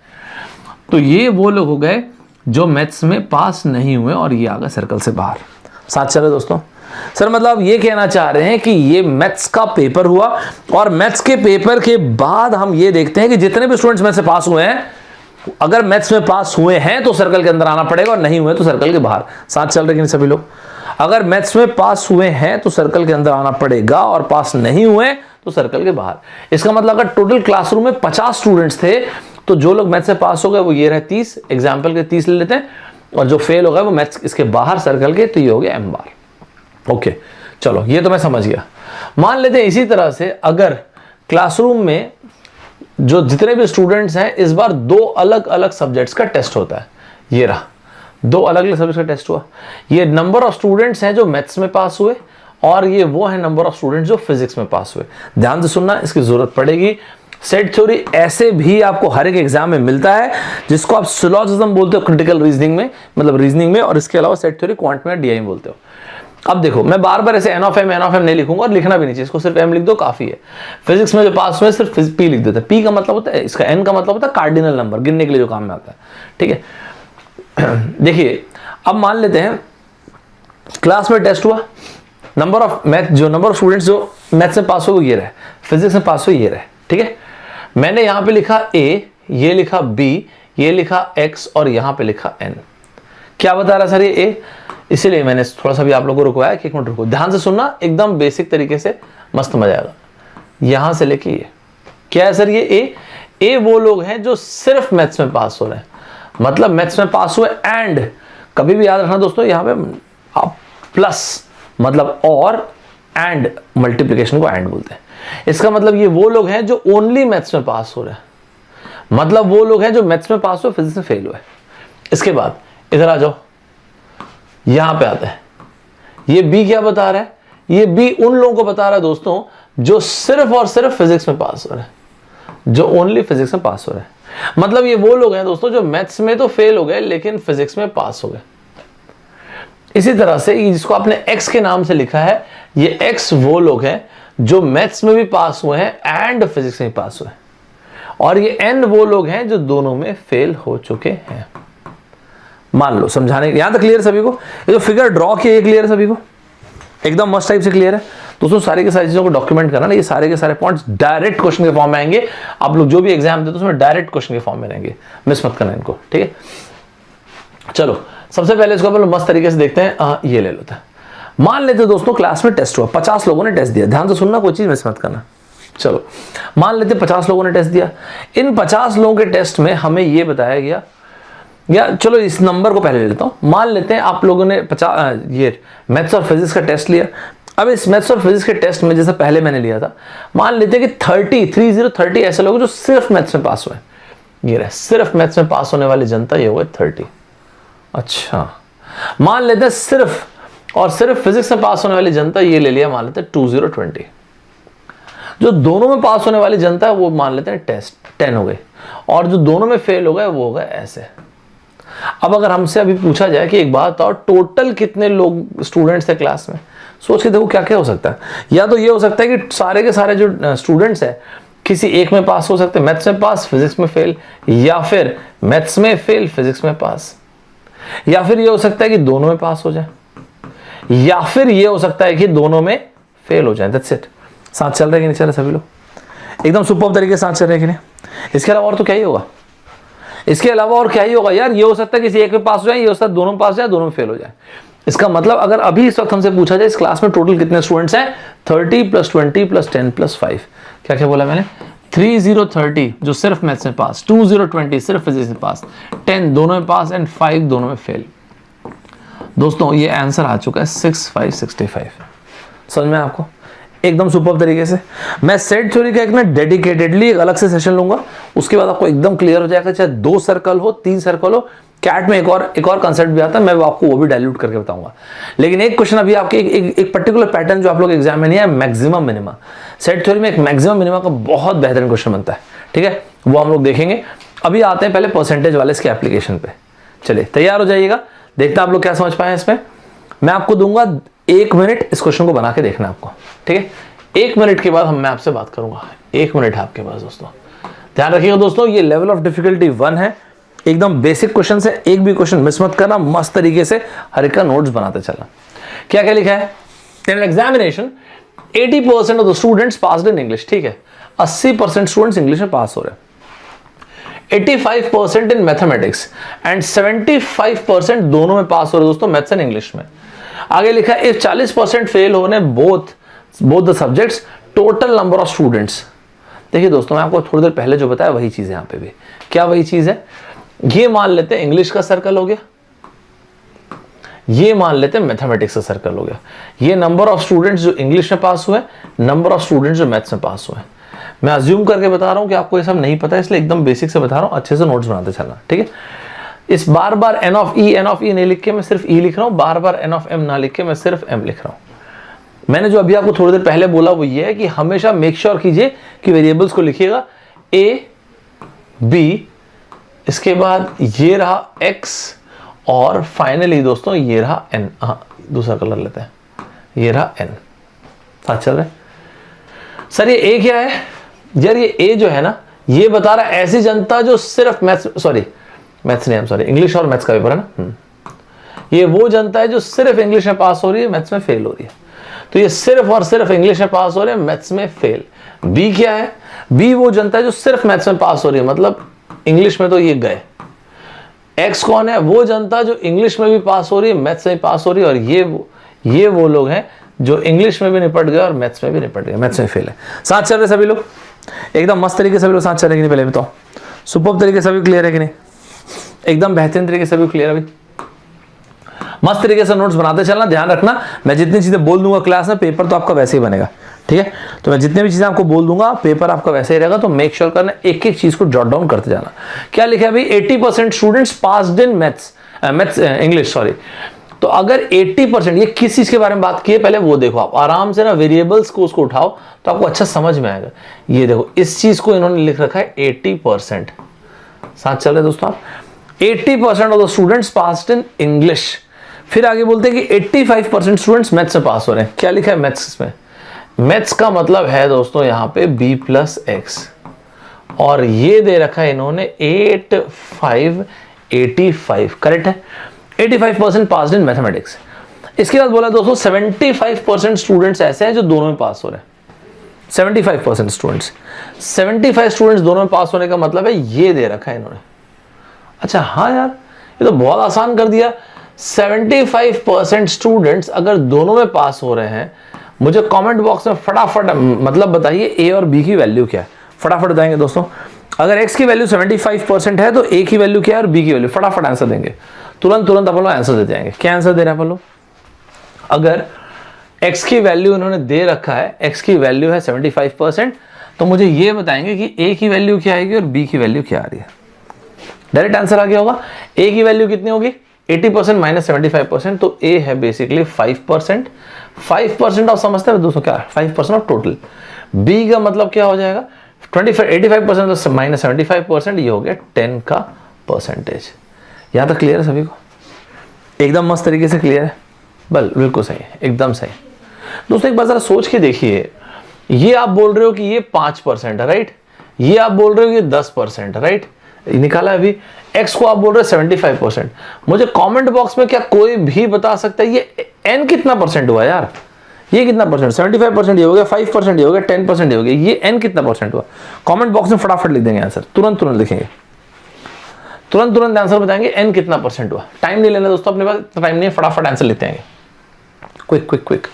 तो ये वो लोग हो गए जो मैथ्स में पास नहीं हुए और ये आ गए सर्कल से बाहर। साथ चले दोस्तों। सर मतलब ये कहना चाह रहे हैं कि ये मैथ्स का पेपर हुआ और मैथ्स के पेपर के बाद हम ये देखते हैं कि जितने भी स्टूडेंट्स मैथ्स से पास हुए हैं, अगर मैथ्स में पास हुए हैं तो सर्कल के अंदर आना पड़ेगा और नहीं हुए तो सर्कल के बाहर। साथ चल रहे हैं सभी लोग। अगर मैथ्स में पास हुए हैं तो सर्कल के अंदर आना पड़ेगा और पास नहीं हुए तो सर्कल के बाहर। इसका मतलब अगर टोटल क्लासरूम में 50 स्टूडेंट्स थे तो जो लोग मैथ्स से पास हो गए वो ये रहे 30, एग्जाम्पल के 30 ले लेते हैं, और जो फेल हो गए वो मैथ्स इसके बाहर सर्कल के, तो ये हो गया m बार। ओके चलो ये तो मैं समझ गया। मान लेते हैं इसी तरह से अगर क्लासरूम में जो जितने भी स्टूडेंट्स हैं इस बार 2 अलग अलग सब्जेक्ट्स का टेस्ट होता है, ये रहा 2 अलग अलग सब्जेक्ट्स का टेस्ट हुआ। ये नंबर ऑफ स्टूडेंट्स हैं जो मैथ्स में पास हुए और ये वो है नंबर ऑफ स्टूडेंट्स जो फिजिक्स में पास हुए। ध्यान से सुनना, इसकी जरूरत पड़ेगी। सेट थ्योरी ऐसे भी आपको हर एक एग्जाम में मिलता है, जिसको आप सिलोजिज्म बोलते हो क्रिटिकल रीजनिंग में, मतलब रीजनिंग में, और इसके अलावा सेट थ्योरी क्वांट में डीआई बोलते हो। अब देखो मैं बार बार ऐसे n ऑफ m नहीं लिखूंगा और लिखना भी नहीं चाहिए, इसको सिर्फ m लिख दो काफी है। फिजिक्स में जो पास हुए सिर्फ p लिख देते हैं। p का मतलब होता है, इसका n का मतलब होता है कार्डिनल नंबर, गिनने के लिए जो काम में आता है, ठीक है। देखिए अब मान लेते हैं क्लास में टेस्ट हुआ, नंबर ऑफ स्टूडेंट्स जो मैथ्स में पास हुए वो ये रहे, फिजिक्स में पास हुए ये रहे, ठीक है। मैंने यहां पे लिखा a, ये लिखा b, ये लिखा x और यहां पे लिखा n। क्या बता रहा सर ये a, इसीलिए मैंने थोड़ा सा भी आप लोगों को रुकवाया कि 1 मिनट रुको, ध्यान से सुनना, एकदम बेसिक तरीके से मस्त मजा आएगा। यहां से लेके ये क्या है सर, ये ए वो लोग हैं जो सिर्फ मैथ्स में पास हो रहे हैं, मतलब मैथ्स में पास हुए एंड, कभी भी याद रखना दोस्तों यहां पे आप प्लस मतलब और एंड मल्टीप्लिकेशन को एंड बोलते हैं। इसका मतलब ये वो लोग हैं जो ओनली मैथ्स में पास हो रहे हैं, मतलब वो लोग हैं जो मैथ्स में पास हुए फिजिक्स में फेल हुए। इसके बाद इधर आ जाओ, यहां पे आता है ये बी, क्या बता रहा है, ये बी उन लोगों को बता रहा है दोस्तों जो सिर्फ और सिर्फ फिजिक्स में पास हो रहे हैं, जो ओनली फिजिक्स में पास हो रहे हैं। मतलब ये वो लोग हैं दोस्तों जो मैथ्स में तो फेल हो गए लेकिन फिजिक्स में पास हो गए। इसी तरह से जिसको आपने एक्स के नाम से लिखा है, ये एक्स वो लोग हैं जो मैथ्स में भी पास हुए हैं एंड फिजिक्स में पास हुए, और ये एन वो लोग हैं जो दोनों में फेल हो चुके हैं। मान लो समझाने यहां तक क्लियर सभी को, ये जो फिगर ड्रॉ किया ये क्लियर है सभी को, एकदम मस्त टाइप से क्लियर है दोस्तों। सारी की सारी चीजों को डॉक्यूमेंट करना ना, ये सारे के सारे पॉइंट्स डायरेक्ट क्वेश्चन के फॉर्म में आएंगे। आप लोग जो भी एग्जाम देते हो उसमें डायरेक्ट क्वेश्चन के फॉर्म में रहेंगे, मिस मत करना इनको, ठीक है। चलो सबसे पहले इसको अपन मस्त तरीके से देखते हैं। ये ले लेते हैं, मान लेते दोस्तों क्लास में टेस्ट हुआ, 50 लोगों ने टेस्ट दिया। ध्यान से सुनना, कोई चीज मिस मत करना। चलो मान लेते 50 लोगों ने टेस्ट दिया। इन 50 लोगों के टेस्ट में हमें ये बताया गया, या चलो इस नंबर को पहले ले लेता हूं, मान लेते हैं आप लोगों ने 50 ये मैथ्स और फिजिक्स का टेस्ट लिया। अब इस मैथ्स और फिजिक्स के टेस्ट में जैसे पहले मैंने लिया था, मान लेते हैं कि 30 ऐसे लोग जो सिर्फ मैथ्स में पास हुए। ये रहे सिर्फ मैथ्स में पास होने वाली जनता, ये हो गए 30। अच्छा मान लेते हैं सिर्फ और सिर्फ फिजिक्स में पास होने वाली जनता, ये ले लिया मान लेते हैं 2020। जो दोनों में पास होने वाली जनता है वो मान लेते हैं 10 हो गए, और जो दोनों में फेल हो गए वो हो गए ऐसे। अब अगर हमसे अभी पूछा जाए कि एक बात बताओ टोटल कितने लोग स्टूडेंट्स थे क्लास में, सोच के देखो क्या क्या हो सकता है। या तो ये हो सकता है कि सारे के सारे जो स्टूडेंट्स हैं किसी एक में पास हो सकते हैं, मैथ्स में पास फिजिक्स में फेल, या फिर मैथ्स में फेल फिजिक्स में पास, या फिर ये हो सकता है कि दोनों में पास हो जाए, या फिर ये हो सकता है कि दोनों में फेल हो जाए। That's it. साथ चल रहे कि नहीं चल रहे सभी लोग? एकदम सुपर तरीके से साथ चल रहे कि नहीं? इसके अलावा और तो क्या ही होगा, इसके अलावा और क्या ही होगा यार। ये हो सकता है किसी एक में पास हो जाए, ये हो सकता है दोनों में पास हो जाए, दोनों में फेल हो जाए। इसका मतलब अगर अभी इस वक्त हमसे पूछा जाए इस क्लास में टोटल कितने स्टूडेंट्स हैं, 30 + 20 + 10 + 5, क्या क्या बोला मैंने, 30 जो सिर्फ मैथ्स में पास, 20 सिर्फ फिजिक्स में पास, 10 दोनों में पास एंड 5 दोनों में फेल। दोस्तों ये आंसर आ चुका है 6565। समझ में आपको? एकदम सुपर तरीके से। मैं सेट थ्योरी का एक ना डेडिकेटेडली एक अलग से सेशन लूंगा, उसके बाद आपको एकदम क्लियर हो जाएगा। चाहे 2 सर्कल हो 3 सर्कल हो, कैट में एक और कंसेप्ट भी आता है, मैं आपको वो भी डाइल्यूट करके बताऊंगा। लेकिन एक क्वेश्चन अभी आपके एक पर्टिकुलर पैटर्न जो आप लोग एग्जाम में नहीं है, मैक्सिमम मिनिमा। सेट थ्योरी में एक मैक्सिमम मिनिमा का बहुत बेहतरीन क्वेश्चन बनता है, ठीक है, वो हम लोग देखेंगे। अभी आते हैं पहले परसेंटेज वाले इसके एप्लीकेशन पे। चलिए तैयार हो जाइएगा, देखते हैं आप लोग क्या समझ पाए इसमें। मैं आपको दूंगा 1 मिनट इस क्वेश्चन को बना के देखना आपको, ठीक है। 1 मिनट के बाद मैं आपसे बात करूंगा। 1 मिनट है आपके पास दोस्तों, ध्यान रखिएगा दोस्तों। ये लेवल ऑफ डिफिकल्टी 1 है, एकदम बेसिक क्वेश्चन है, एक भी क्वेश्चन मिस मत करना, मस्त तरीके से हर एक का नोट्स बनाते चलना। क्या क्या लिखा है, in examination 80% of the students passed in English, ठीक है, 80% स्टूडेंट्स इंग्लिश में पास हो रहे हैं, 85% इन मैथमेटिक्स एंड 75% दोनों में पास हो रहे दोस्तों, मैथ्स एंड इंग्लिश में। आगे लिखा है इफ 40% फेल होने both the subjects, total number of students. देखिए दोस्तों मैं आपको थोड़ी देर पहले जो बताया वही चीज है यहाँ पे भी। क्या वही चीज है, ये मान लेते हैं इंग्लिश का सर्कल हो गया, ये मान लेते हैं मैथमेटिक्स का सर्कल हो गया। ये नंबर ऑफ स्टूडेंट्स जो इंग्लिश में पास हुए, नंबर ऑफ स्टूडेंट्स जो मैथ्स में पास हुए। मैं अज्यूम करके बता रहा हूं कि आपको ये सब नहीं पता है, इसलिए एकदम बेसिक से बता रहा हूं, अच्छे से नोट्स बनाते चलना, ठीक है। इस बार बार n ऑफ e नहीं लिख के मैं सिर्फ e लिख रहा हूं, बार बार n ऑफ m ना लिख के मैं सिर्फ m लिख रहा हूं। मैंने जो अभी आपको थोड़ी देर पहले बोला वो ये है कि हमेशा मेक श्योर कीजिए कि वेरिएबल्स को लिखिएगा a b, इसके बाद ये रहा x, और फाइनली दोस्तों ये रहा n। हाँ दूसरा कलर लेते हैं, ये रहा n। साथ चल रहे सर, ये a क्या है यार, ये a जो है ना ये बता रहा है ऐसी जनता जो सिर्फ इंग्लिश और मैथ्स का पेपर है ना, ये वो जनता है जो सिर्फ इंग्लिश में पास हो रही है, मैथ्स में फेल हो रही है। तो ये सिर्फ और सिर्फ इंग्लिश में पास हो रहे हैं, मैथ्स में फेल। बी क्या है, बी वो जनता है जो सिर्फ मैथ्स में पास हो रही है, मतलब इंग्लिश में तो ये गए। एक्स कौन है, वो जनता जो इंग्लिश में भी पास हो रही है, मैथ्स में भी पास हो रही है, और ये वो लोग हैं जो इंग्लिश में भी निपट गए और मैथ्स में भी निपट गए, मैथ्स में फेल है। साथ चल रहे सभी लोग, एकदम मस्त तरीके से सभी लोग साथ चल रहे कि नहीं, पहले बताओ सुपर तरीके से सभी क्लियर है कि नहीं, एकदम बेहतरीन तरीके से सभी क्लियर है। अभी मस्त तरीके से नोट्स बनाते चलना, ध्यान रखना मैं जितनी चीजें बोल दूंगा क्लास में, पेपर तो आपका वैसे ही बनेगा, ठीक है। तो मैं जितनी भी चीजें आपको बोल दूंगा पेपर आपका वैसे ही रहेगा, तो मेक श्योर करना एक एक चीज को जॉट डाउन करते जाना। क्या लिखा है भाई, 80% students passed in maths English, sorry. तो अगर 80%, ये किस चीज के बारे में बात की है पहले वो देखो, आप आराम से ना वेरिएबल्स को उसको उठाओ तो आपको अच्छा समझ में आएगा। ये देखो इस चीज को इन्होंने लिख रखा है 80%। साथ चल रहे दोस्तों आप, 80% of the students passed in English. फिर आगे बोलते हैं कि 85% स्टूडेंट्स मैथ्स से पास हो रहे हैं। क्या लिखा है मैथ्स में, मैथ्स का मतलब है दोस्तों यहाँ पे b + x, और ये दे रखा है इन्होंने 85 करेक्ट है। 85% पास इन मैथमेटिक्स। इसके बाद बोला दोस्तों 75% स्टूडेंट्स ऐसे हैं जो दोनों में पास हो रहे हैं। 75% स्टूडेंट्स, 75 स्टूडेंट्स दोनों में पास होने का मतलब है ये दे रखा है इन्होंने। अच्छा हाँ यार ये तो बहुत आसान कर दिया। 75% स्टूडेंट्स अगर दोनों में पास हो रहे हैं मुझे कमेंट बॉक्स में फटाफट मतलब बताइए ए और बी की वैल्यू क्या है, फटाफट बताएंगे दोस्तों। अगर x की वैल्यू 75% है तो a की वैल्यू क्या है और b की वैल्यू, फटाफट आंसर देंगे, तुरंत अपन लोग आंसर देते जाएंगे। क्या आंसर दे रहे हैं अपन लोग? अगर x की वैल्यू इन्होंने दे रखा है, x की वैल्यू है 75%, तो मुझे ये बताएंगे कि a की वैल्यू क्या आएगी और b की वैल्यू क्या आ रही है। डायरेक्ट आंसर आ गया होगा। a की वैल्यू कितनी होगी? 80% माइनस 75%, तो a है बेसिकली 5%। 5% ऑफ समझते हैं दोस्तों क्या है? 5% ऑफ टोटल। b का मतलब क्या हो जाएगा? 85% माइनस 75%, ये हो गया 10 का परसेंटेज। यहां तक क्लियर है सभी को? एकदम मस्त तरीके से क्लियर है, बिल्कुल सही है, एकदम सही। दोस्तों एक बार जरा सोच के देखिए, ये आप बोल रहे हो कि ये 5% है, राइट? ये आप बोल रहे हो कि 10% है, राइट? निकाला अभी। x को आप बोल रहे हो 75%। मुझे कमेंट बॉक्स में क्या कोई भी बता सकता है ये n कितना परसेंट हुआ यार? ये कितना परसेंट? 75% ये हो गया, 5% ये हो गया, 10% ये हो गया, ये n कितना परसेंट हुआ? कमेंट बॉक्स में फटाफट लिख देंगे आंसर, तुरंत लिखेंगे, तुरंत आंसर बताएंगे n कितना परसेंट हुआ। टाइम नहीं लेना दोस्तों, अपने पास टाइम नहीं है, फटाफट आंसर लेते हैं। क्विक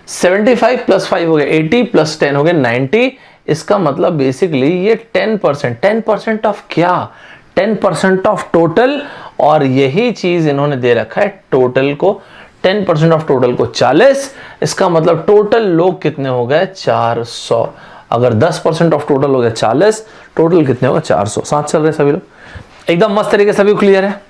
75 प्लस 5 हो गया 80 प्लस 10 हो गया 90। इसका मतलब बेसिकली ये 10% ऑफ क्या? 10% ऑफ टोटल। और यही चीज इन्होंने दे रखा है टोटल को, 10% ऑफ टोटल को 40। इसका मतलब टोटल लोग कितने हो गए? 400। अगर 10% ऑफ टोटल हो गया 40, टोटल कितने होगा? 400। साथ चल रहे सभी लोग? एकदम मस्त तरीके से सभी को क्लियर है?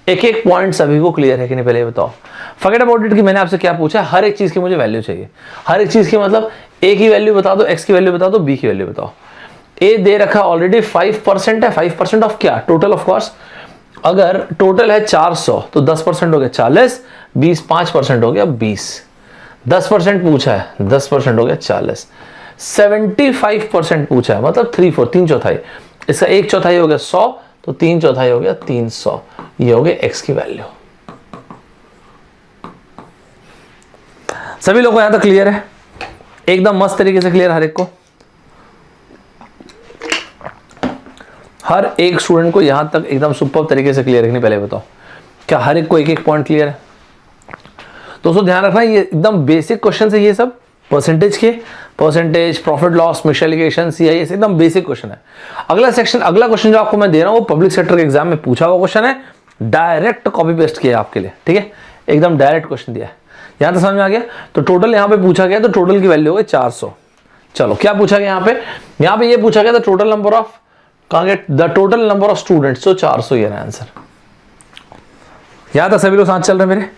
एक पॉइंट सभी को क्लियर है कि नहीं? पहले ये बताओ। फॉरगेट अबाउट इट कि मैंने आपसे क्या पूछा, हर एक चीज की मुझे वैल्यू चाहिए। हर एक चीज की मतलब a की वैल्यू बता दो, x की वैल्यू बता दो, b की वैल्यू बताओ। a दे रखा ऑलरेडी 5% है, 5% ऑफ क्या? Total of course. अगर टोटल है 400 तो 10% हो गया 40, 5% हो गया 20। 10% पूछा है, 10% हो गया 40। 75% पूछा है मतलब 3 चौथाई। इसका 1/4 हो गया 100, तो 3/4 हो गया 300। ये हो गया x की वैल्यू। सभी लोगों को यहां तक क्लियर है? एकदम मस्त तरीके से क्लियर हर एक को? हर एक स्टूडेंट को यहां तक एकदम सुपर तरीके से क्लियर है कि नहीं? पहले बताओ, क्या हर एक को एक पॉइंट क्लियर है? दोस्तों ध्यान रखना, ये एकदम बेसिक क्वेश्चन है, ये सब परसेंटेज के, percentage, profit loss, mutual allocation, CIS, एकदम बेसिक क्वेश्चन है। अगला क्वेश्चन जो आपको मैं दे रहा हूं वो पब्लिक सेक्टर के एग्जाम में पूछा हुआ क्वेश्चन है, डायरेक्ट कॉपी पेस्ट किया आपके लिए, ठीक है? एकदम डायरेक्ट क्वेश्चन दिया है। यहां तक समझ में आ गया? तो टोटल यहां पे पूछा गया, तो टोटल की वैल्यू हो गई 400। चलो क्या पूछा गया यहां पे ये पूछा गया, द टोटल नंबर ऑफ, कहां गया? The total number of students, तो 400 ये रहा आंसर। यहां तक सभी लोग साथ चल रहे हैं मेरे?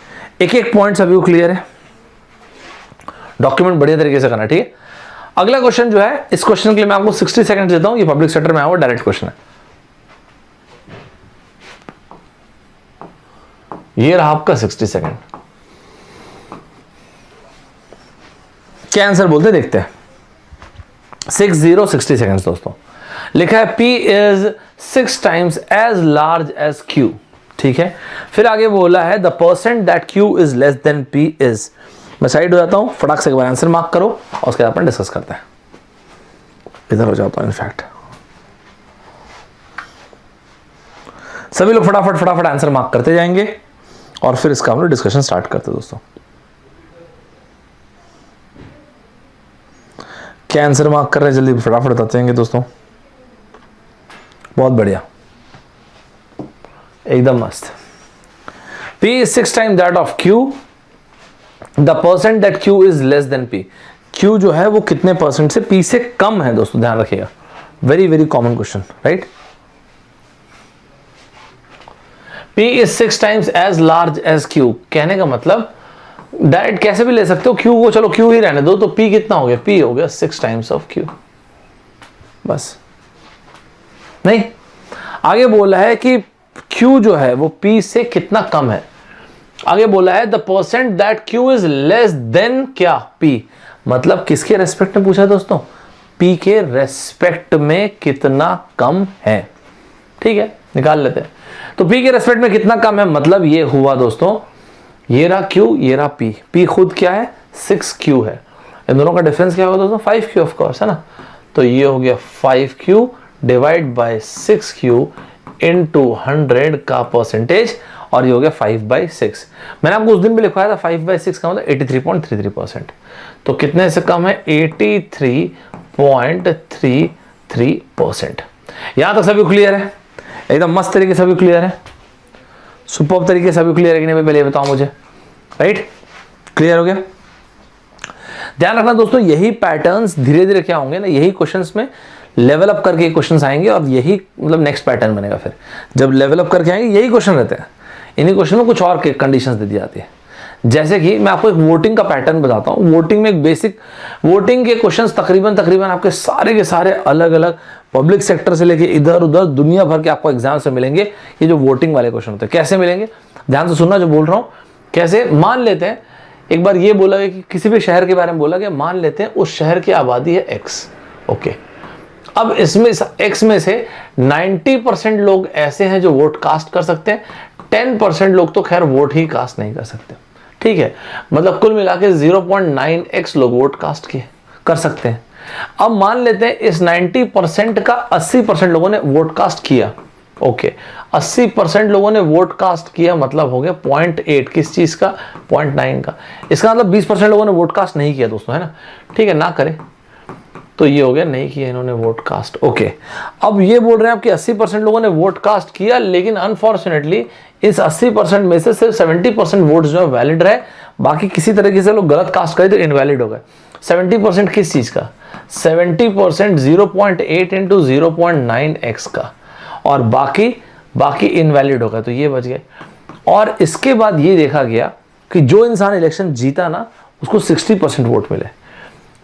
एक पॉइंट सभी को क्लियर है? डॉक्यूमेंट बढ़िया तरीके से करना, ठीक है? अगला क्वेश्चन जो है, इस क्वेश्चन के लिए मैं आपको 60 सेकंड देता हूं। ये पब्लिक सेक्टर में आया हुआ डायरेक्ट क्वेश्चन है। ये रहा आपका 60 सेकंड। क्या आंसर बोलते देखते हैं। 60 सेकंड्स दोस्तों। लिखा है P is 6 times as large as Q, ठीक है? फिर आगे बोला है the percent that Q is less than P is। मैं साइड हो जाता हूं, फटाक से एक बार आंसर मार्क करो और उसके बाद अपन डिस्कस करते हैं। इधर हो जाता हूं इनफैक्ट। सभी लोग फटाफट आंसर मार्क करते जाएंगे और फिर इसका हम लोग डिस्कशन स्टार्ट करते हैं दोस्तों। क्या आंसर मार्क कर रहे हैं? जल्दी फटाफट बताते हैं दोस्तों। बहुत बढ़िया, एकदम मस्त। P is 6 times that of Q, the percent that Q is less than P। Q जो है वो कितने परसेंट से P से कम है दोस्तों, ध्यान रखिएगा। Very common question, right? P is 6 times as large as Q, कहने का मतलब डायरेक्ट कैसे भी ले सकते हो, Q को चलो Q ही रहने दो, तो P कितना हो गया? P हो गया 6 times of Q, बस। नहीं, आगे बोला है कि Q जो है वो P से कितना कम है। आगे बोला है the percent that Q is less than क्या? P। मतलब किसके रेस्पेक्ट में पूछा है दोस्तों? P के रेस्पेक्ट में कितना कम है, ठीक है? निकाल लेते हैं। तो P के रेस्पेक्ट में कितना कम है, मतलब ये हुआ दोस्तों, ये रहा Q, ये रहा P। P खुद क्या है? 6Q है। इन दोनों का डिफरेंस क्या होगा दोस्तों? 5Q ऑफ कोर्स, है ना? तो ये हो गया 5Q divide by 6Q into 100 का परसेंटेज। और ये हो गया 5/6। मैंने आपको उस दिन भी लिखवाया था 5/6 का मतलब 83.33%। तो कितने से कम है? 83.33%। यहां तक सभी क्लियर है? एकदम मस्त तरीके से सभी क्लियर है, सुपर्ब तरीके से सभी क्लियर है कि नहीं? पहले बताओ मुझे, राइट? क्लियर हो गया? ध्यान रखना दोस्तों, यही पैटर्न्स धीरे धीरे क्या होंगे ना, यही क्वेश्चंस में लेवल अप करके क्वेश्चंस आएंगे और यही मतलब नेक्स्ट पैटर्न बनेगा। फिर जब लेवल अप करके आएंगे यही क्वेश्चन रहते हैं, इन्हीं क्वेश्चन में कुछ और के कंडीशंस दे दी जाती है। जैसे कि मैं आपको एक वोटिंग का पैटर्न बताता हूँ। वोटिंग में एक बेसिक वोटिंग के क्वेश्चंस तकरीबन आपके सारे के सारे अलग अलग पब्लिक सेक्टर से लेके इधर उधर दुनिया भर के आपको एग्जाम से मिलेंगे। ये जो वोटिंग वाले क्वेश्चन होते हैं कैसे मिलेंगे, ध्यान से सुनना जो बोल रहा हूँ। कैसे? मान लेते हैं एक बार ये बोला गया कि किसी भी शहर के बारे में बोला गया, मान लेते हैं उस शहर की आबादी है x। ओके, अब इसमें x में से 90% लोग ऐसे हैं जो वोट कास्ट कर सकते हैं, 10% लोग तो खैर वोट ही कास्ट नहीं कर सकते। ठीक है, मतलब कुल मिला के 0.9x लोग वोट कास्ट कर सकते हैं। अब मान लेते हैं इस 90% का 80% लोगों ने वोट कास्ट किया। ओके, 80% लोगों ने वोट कास्ट किया, मतलब हो गया 0.8 किस चीज का? 0.9 का। इसका मतलब 20% लोगों ने वोट कास्ट नहीं किया दोस्तों, है ना? ठीक है, ना करें तो ये हो गया नहीं किया इन्होंने वोट कास्ट। ओके, अब ये बोल रहे हैं आपके 80% लोगों ने वोट कास्ट किया, लेकिन अनफॉर्चुनेटली इस 80% में से सिर्फ 70% वोट जो है वैलिड रहे, बाकी किसी तरीके से लोग गलत कास्ट करे तो इनवैलिड हो गए। 70% किस चीज का? 70% 0.8 इंटू 0.9x का, और बाकी इनवैलिड हो गए, तो ये बच गए। और इसके बाद ये देखा गया कि जो इंसान इलेक्शन जीता ना उसको 60% वोट मिले।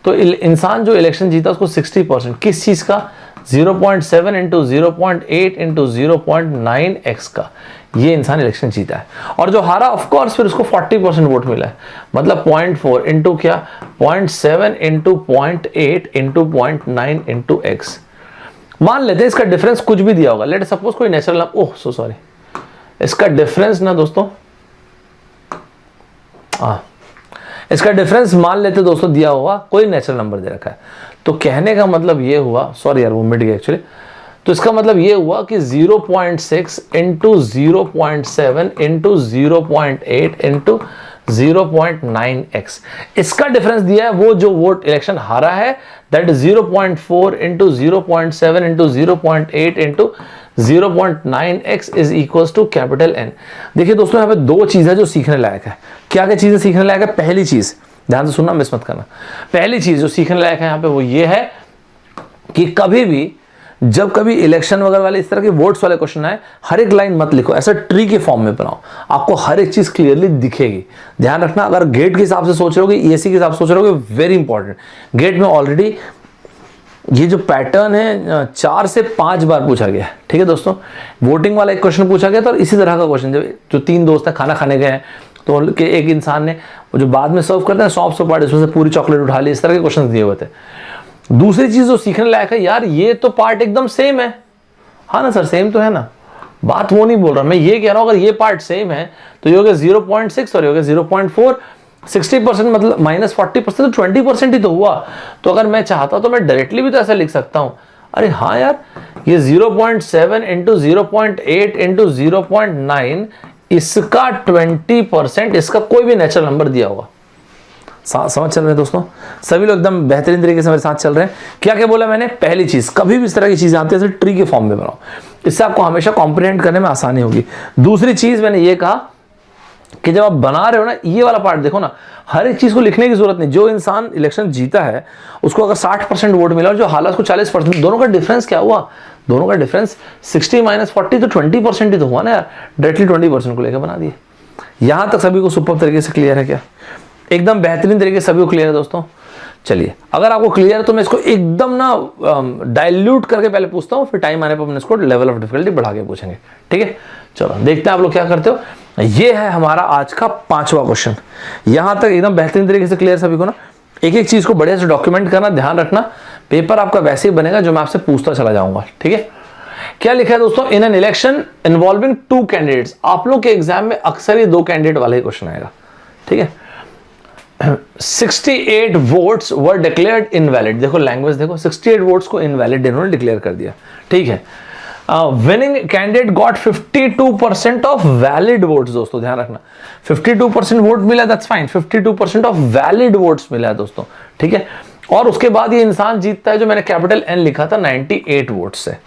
तो इंसान जो इलेक्शन जीता उसको 60% किस चीज का? 0.7 इंटू 0.8 इंटू 0.9x का, ये इंसान इलेक्शन जीता है। और जो हारा ऑफकोर्स फिर उसको 40% वोट मिला है, मतलब 0.4 इंटू क्या? 0.7 इंटू 0.8 इंटू 0.9 इंटू x। मान लेते हैं इसका डिफरेंस कुछ भी दिया होगा, लेट सपोज कोई नेचुरल, ओह सो सॉरी, इसका डिफरेंस ना दोस्तों, इसका डिफरेंस मान लेते दोस्तों दिया होगा, कोई नेचुरल नंबर दे रखा है। तो कहने का मतलब ये हुआ, सॉरी यार वो मिट गया एक्चुअली, तो इसका मतलब ये हुआ कि 0.6 इंटू 0.7 इंटू 0.8 इंटू 0.9x, इसका डिफरेंस दिया है। वो जो वोट इलेक्शन हारा है that 0.4 into 0.7 into 0.8 into 0.9x is equals to capital N। देखिए दोस्तों यहाँ पे दो चीजें जो सीखने लायक है। क्या क्या चीजें सीखने लायक है? पहली चीज, ध्यान से सुनना, मिस मत करना। पहली चीज जो सीखने लायक है यहाँ पे वो ये है कि कभी भी जब कभी इलेक्शन वगैरह वाले इस तरह के वोट्स वाले क्वेश्चन आए, हर एक लाइन मत लिखो, ऐसा ट्री के फॉर्म में बनाओ, आपको हर एक चीज क्लियरली दिखेगी। ध्यान रखना, अगर गेट के हिसाब से सोच रहे हो, ESC के हिसाब से सोच रहे हो, वेरी इंपॉर्टेंट, गेट में ऑलरेडी ये जो पैटर्न है 4 से 5 बार पूछा गया है। ठीक है दोस्तों, वोटिंग वाला एक क्वेश्चन पूछा गया था, और इसी तरह का क्वेश्चन जो 3 दोस्त हैं खाना खाने गए हैं, तो एक इंसान ने जो बाद में सर्व करते हैं सौंफ सुपारी, उसमें से पूरी चॉकलेट उठा ली, इस तरह के क्वेश्चन दिए हुए थे। दूसरी चीज जो सीखने लायक है, यार ये तो पार्ट एकदम सेम है, हाँ ना सर, सेम तो है ना, बात वो नहीं बोल रहा मैं, ये कह रहा हूं अगर ये पार्ट सेम है तो ये हो गया 0.6 और ये हो गया 0.4, 60% मतलब माइनस 40%, तो 20% ही तो हुआ। तो अगर मैं चाहता तो मैं डायरेक्टली भी तो ऐसा लिख सकता हूं, अरे हाँ यार, ये 0.7 इंटू 0.8 इंटू 0.9, इसका 20%, इसका कोई भी नेचुरल नंबर दिया होगा। समझ चल रहे हैं दोस्तों? सभी लोग एकदम बेहतरीन तरीके से मेरे साथ चल रहे हैं। क्या क्या बोला मैंने? पहली चीज, कभी भी इस तरह की चीजें आती है ट्री के फॉर्म में बनाओ, इससे आपको हमेशा कॉम्प्रिहेंड करने में आसानी होगी। दूसरी चीज मैंने ये कहा कि जब आप बना रहे हो ना, ये वाला पार्ट देखो ना, हर एक चीज को लिखने की जरूरत नहीं। जो इंसान इलेक्शन जीता है उसको अगर 60% वोट मिला और जो हालात को 40%, दोनों का डिफरेंस क्या हुआ? दोनों का डिफरेंस 60 माइनस 40 तो 20% ही तो हुआ ना यार, डायरेक्टली 20% को लेकर बना दिए। यहां तक सभी को सुपर तरीके से क्लियर है क्या? एकदम बेहतरीन तरीके से सभी को क्लियर है दोस्तों? चलिए, अगर आपको क्लियर है तो मैं इसको एकदम ना डाइल्यूट करके पहले पूछता हूँ, फिर टाइम आने पर इसको लेवल ऑफ डिफिकल्टी बढ़ा के पूछेंगे। ठीक है, चलो देखते हैं आप लोग क्या करते हो। ये है हमारा आज का 5वां क्वेश्चन। यहां तक एकदम बेहतरीन तरीके से क्लियर सभी को ना? एक एक चीज को बढ़िया से डॉक्यूमेंट करना, ध्यान रखना, पेपर आपका वैसे ही बनेगा जो मैं आपसे पूछता चला जाऊंगा। ठीक है, क्या लिखा है दोस्तों? In an election involving 2 candidates. आप लोग के एग्जाम में अक्सर ये 2 कैंडिडेट वाला ही क्वेश्चन आएगा। ठीक है, 68 वोट्स वर डिक्लेयर्ड इनवैलिड। देखो लैंग्वेज देखो, 68 वोट्स को इनवैलिड इन्होंने डिक्लेयर कर दिया। ठीक है, winning candidate got 52% of valid votes. दोस्तों ध्यान रखना, 52% वोट मिला, that's fine, 52% of valid votes मिला है दोस्तों, ठीक है। और उसके बाद ये इंसान जीतता है जो मैंने कैपिटल एन लिखा था 98 वोट से।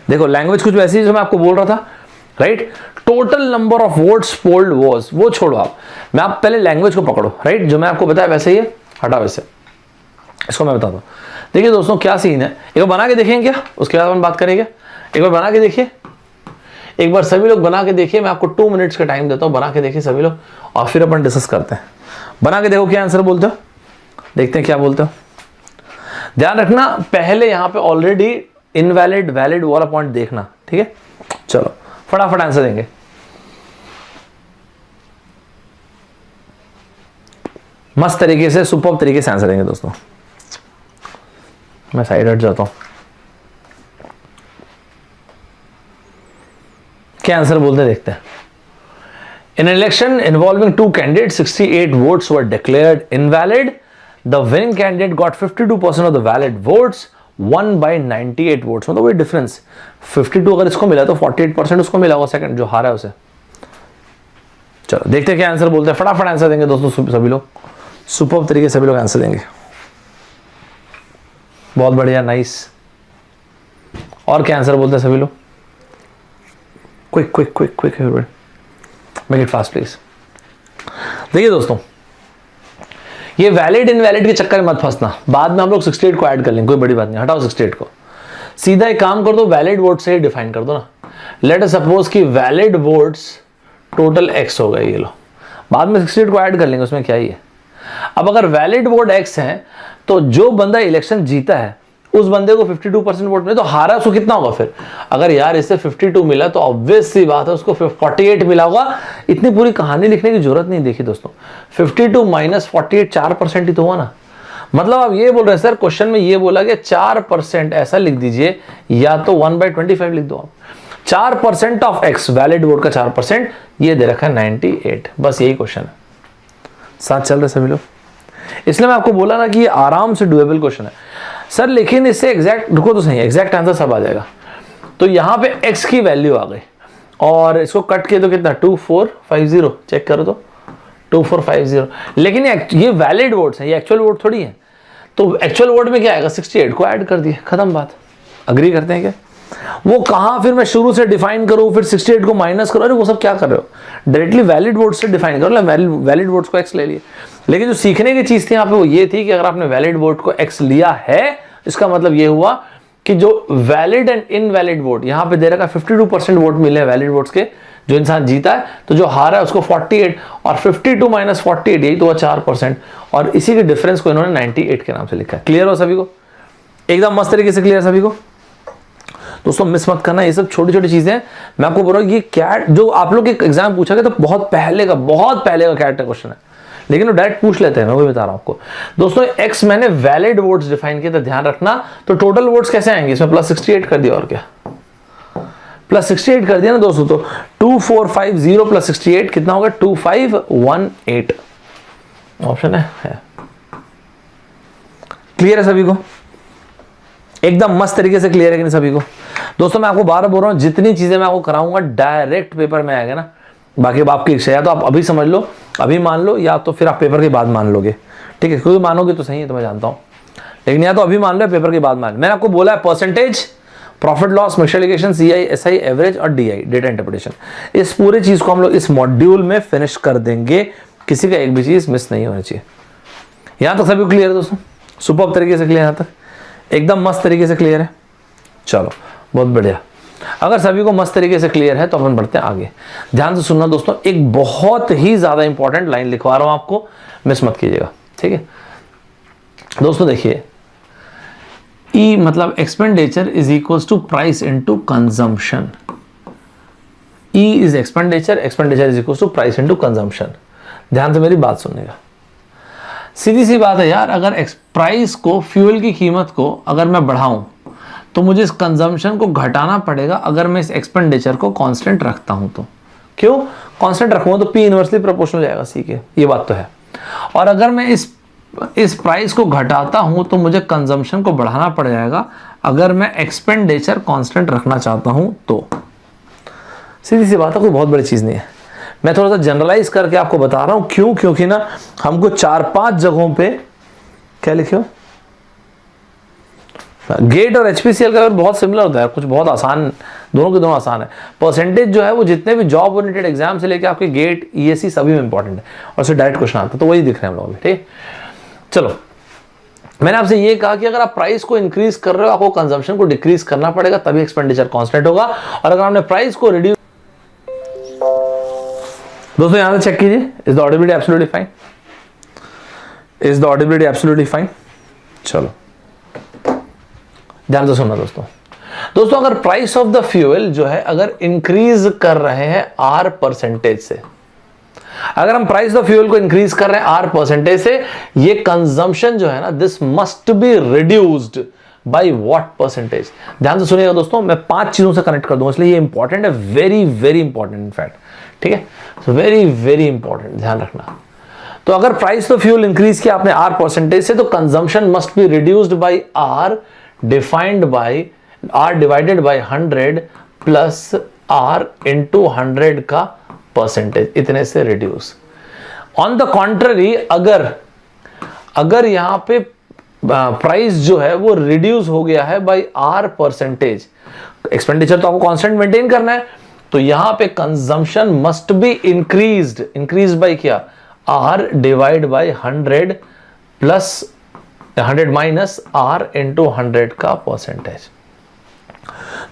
देखो लैंग्वेज कुछ वैसी जो मैं आपको बोल रहा था, right. Total number of votes polled was, वो छोड़ो आप, मैं आप पहले लैंग्वेज को पकड़ो, राइट। जो मैं आपको बताया वैसे ही हटा, वैसे इसको मैं बताता हूँ। देखिए दोस्तों क्या सीन है, एक बार बना के देखेंगे क्या, उसके बाद हम बात करेंगे। एक बार बना के देखिए, एक बार सभी लोग बना के देखिए, मैं आपको 2 मिनट्स का टाइम देता हूँ, बना के देखिए सभी लोग, और फिर अपन डिस्कस करते हैं। बना के देखो क्या आंसर बोलते हो, देखते हैं क्या बोलते हो। ध्यान रखना पहले यहां पे ऑलरेडी इनवैलिड वैलिड वाला पॉइंट देखना, ठीक है। चलो फटाफट आंसर देंगे। मस्त तरीके से, सुपर तरीके से आंसर देंगे दोस्तों। मैं साइड हट जाता हूं, क्या आंसर बोलते देखते हैं। इन election involving 2 candidates, 68 votes were declared invalid. The winning candidate got 52% of the valid votes, won by 98 votes. मतलब वही डिफरेंस, 52 अगर इसको मिला तो 48% उसको मिला होगा, सेकंड जो हारा है उसे। चलो देखते हैं क्या आंसर बोलते हैं, फटाफट आंसर देंगे दोस्तों सभी लोग, सुपर तरीके से सभी लोग आंसर देंगे। बहुत बढ़िया, नाइस। और क्या आंसर बोलते हैं सभी लोग, quick quick quick quick, make it fast please. देखिए दोस्तों, ये वैलिड इनवैलिड के चक्कर में मत फंसना, बाद में हम लोग 68 को ऐड कर लेंगे, कोई बड़ी बात नहीं, हटाओ 68 को, सीधा एक काम कर दो, वैलिड वोट से ही डिफाइन कर दो ना। लेट अस सपोज कि वैलिड वोट्स टोटल x हो गए, ये लो, बाद में 68 को ऐड कर लेंगे, उसमें क्या ही है। अब अगर वैलिड वोट x है तो जो बंदा इलेक्शन जीता है उस बंदे को 52% वोट मिले, तो हारा उसको कितना होगा फिर। अगर यार इससे 52 मिला तो ऑब्वियस सी बात है उसको 48 मिला होगा। इतनी पूरी कहानी लिखने की जरूरत नहीं। देखिए दोस्तों, 52 माइनस 48 4% ही तो हुआ ना। मतलब आप ये बोल रहे हैं सर, क्वेश्चन में ये बोला कि 4% ऐसा लिख दीजिए, या तो 1/25 लिख दो आप। 4% ऑफ x, वैलिड वोट का 4%, ये दे रखा है 98। बस यही क्वेश्चन है, साथ चल रहे सभी लोग। इसलिए मैं आपको बोला ना कि ये आराम से डुएबल क्वेश्चन है सर, लेकिन इससे एग्जैक्ट, रुको तो सही, एग्जैक्ट आंसर सब आ जाएगा। तो यहां पे x की वैल्यू आ गई, और इसको कट किए तो कितना 2450, चेक करो तो 2450। लेकिन ये वैलिड वोट्स हैं, ये एक्चुअल वोट थोड़ी है। तो एक्चुअल वोट में क्या आएगा, 68 को ऐड कर दिए, खत्म बात। अग्री करते हैं क्या? वो कहां फिर मैं शुरू से डिफाइन करूं, फिर 68 को माइनस करो, अरे वो सब क्या कर रहे हो, डायरेक्टली वैलिड वोट से डिफाइन करो। वैलिड वोट्स को x ले लिए। लेकिन जो सीखने की चीज थी यहाँ पे वो ये थी कि अगर आपने वैलिड वोट को x लिया है, इसका मतलब ये हुआ कि जो वैलिड एंड इनवैलिड वोट यहाँ पे दे रखा 52% वोट मिले वैलिड वोट्स के, जो इंसान जीता है, तो जो हारा है उसको 48, और 52 माइनस 48 यही तो हुआ 4%, और इसी के डिफरेंस को इन्होंने 98 के नाम से लिखा है। क्लियर हो सभी को? एकदम मस्त तरीके से क्लियर सभी को? दोस्तों मिस मत करना, ये सब छोटी छोटी चीजें। मैं आपको बोल रहा हूँ, ये कैट जो आप लोग एक एग्जाम पूछा गया तो बहुत पहले का कैट का क्वेश्चन है, लेकिन वो डायरेक्ट पूछ लेते हैं, मैं वही बता रहा हूं आपको। दोस्तों x मैंने वैलिड वोट्स डिफाइन किया था, ध्यान रखना। तो टोटल वोट्स कैसे आएंगे, इसमें प्लस 68 कर दिया, और क्या प्लस 68 कर दिया ना दोस्तों। तो 2450 प्लस 68 कितना होगा, 2518 ऑप्शन है। क्लियर है सभी को? एकदम मस्त तरीके से क्लियर है कि नहीं सभी को? दोस्तों मैं आपको बार बार बोल रहा हूं, जितनी चीजें मैं आपको कराऊंगा डायरेक्ट पेपर में आएगा ना, बाकी आपकी इच्छा, या तो आप अभी समझ लो, अभी मान लो, या तो फिर आप पेपर के बाद मान लोगे, ठीक है। क्योंकि मानोगे तो सही है, तो मैं जानता हूं, लेकिन या तो अभी मान लो, पेपर के बाद मान लो। मैंने आपको बोला है percentage, profit loss, mixture allegation, CI, SI, average और DI, डेटा इंटरप्रिटेशन। इस पूरे चीज को हम लोग इस मॉड्यूल में फिनिश कर देंगे, किसी का एक भी चीज मिस नहीं होनी चाहिए। यहां तक सभी क्लियर है दोस्तों? सुपर तरीके से क्लियर, यहां तक एकदम मस्त तरीके से क्लियर है। चलो बहुत बढ़िया। अगर सभी को मस्त तरीके से क्लियर है तो अपन बढ़ते हैं आगे। ध्यान से सुनना दोस्तों, एक बहुत ही ज्यादा इंपॉर्टेंट लाइन लिखवा रहा हूं आपको, मिस मत कीजिएगा, ठीक है दोस्तों। देखिए, ई मतलब expenditure is equals to price into consumption. E is expenditure, expenditure is equals to price into consumption. ध्यान से मेरी बात सुननेगा, सीधी सी बात है यार। अगर प्राइस को, फ्यूल की कीमत को अगर मैं बढ़ाऊं तो मुझे इस कंजम्पशन को घटाना पड़ेगा। अगर मैं इस एक्सपेंडिचर को कांस्टेंट रखता हूं तो, क्यों कांस्टेंट रखूंगा तो P इनवर्सली प्रोपोर्शनल जाएगा C के, ये बात तो है। और अगर मैं इस प्राइस को घटाता हूं तो मुझे कंजम्पशन को बढ़ाना पड़ जाएगा। अगर मैं एक्सपेंडिचर कांस्टेंट रखना चाहता हूं तो सीधी सी बात है, कोई बहुत बड़ी चीज नहीं है। मैं थोड़ा सा जनरलाइज करके आपको बता रहा हूं, क्यों? क्योंकि ना हमको 4-5 जगहों पे क्या लिखे हो, गेट और एचपीसीएल का बहुत सिमिलर होता है, कुछ बहुत आसान, दोनों के दोनों आसान है। परसेंटेज जो है वो जितने भी जॉब ओरिएंटेड एग्जाम से लेके आपके गेट ईएससी सभी में इंपॉर्टेंट है और उससे डायरेक्ट क्वेश्चन आता है, तो वही दिख रहे हैं हम लोग। ठीक, चलो मैंने आपसे ये कहा कि अगर आप प्राइस को इंक्रीज कर रहे हो, आपको कंजम्पशन को डिक्रीज करना पड़ेगा, तभी एक्सपेंडिचर कांस्टेंट होगा। और अगर आपने प्राइस को रिड्यूस, दोस्तों यहां से चेक कीजिए, is the audibility absolutely fine, is the audibility absolutely fine. चलो ध्यान से सुनना दोस्तों, अगर प्राइस ऑफ द फ्यूल जो है अगर इंक्रीज कर रहे हैं आर परसेंटेज से, अगर हम प्राइस ऑफ फ्यूल को इंक्रीज कर रहे हैं आर परसेंटेज से, ये कंजम्पशन जो है ना, this must be reduced bye what percentage. ध्यान से सुनिएगा दोस्तों, मैं 5 चीजों से कनेक्ट कर दूंगा, इसलिए ये इंपॉर्टेंट है, वेरी वेरी इंपॉर्टेंट इनफैक्ट। ठीक है, सो वेरी वेरी इंपॉर्टेंट, ध्यान रखना। तो अगर प्राइस ऑफ फ्यूल इंक्रीज किया आपने आर परसेंटेज से, तो consumption must be reduced by R defined by R divided by 100 plus R into 100 का परसेंटेज, इतने से रिड्यूस। ऑन द कॉन्ट्ररी, अगर यहां पे प्राइस जो है वो रिड्यूस हो गया है बाय आर परसेंटेज, एक्सपेंडिचर तो आपको कांस्टेंट मेंटेन करना है, तो यहां पे consumption must be increase by क्या, R divide by 100 plus 100 minus R into 100 का परसेंटेज।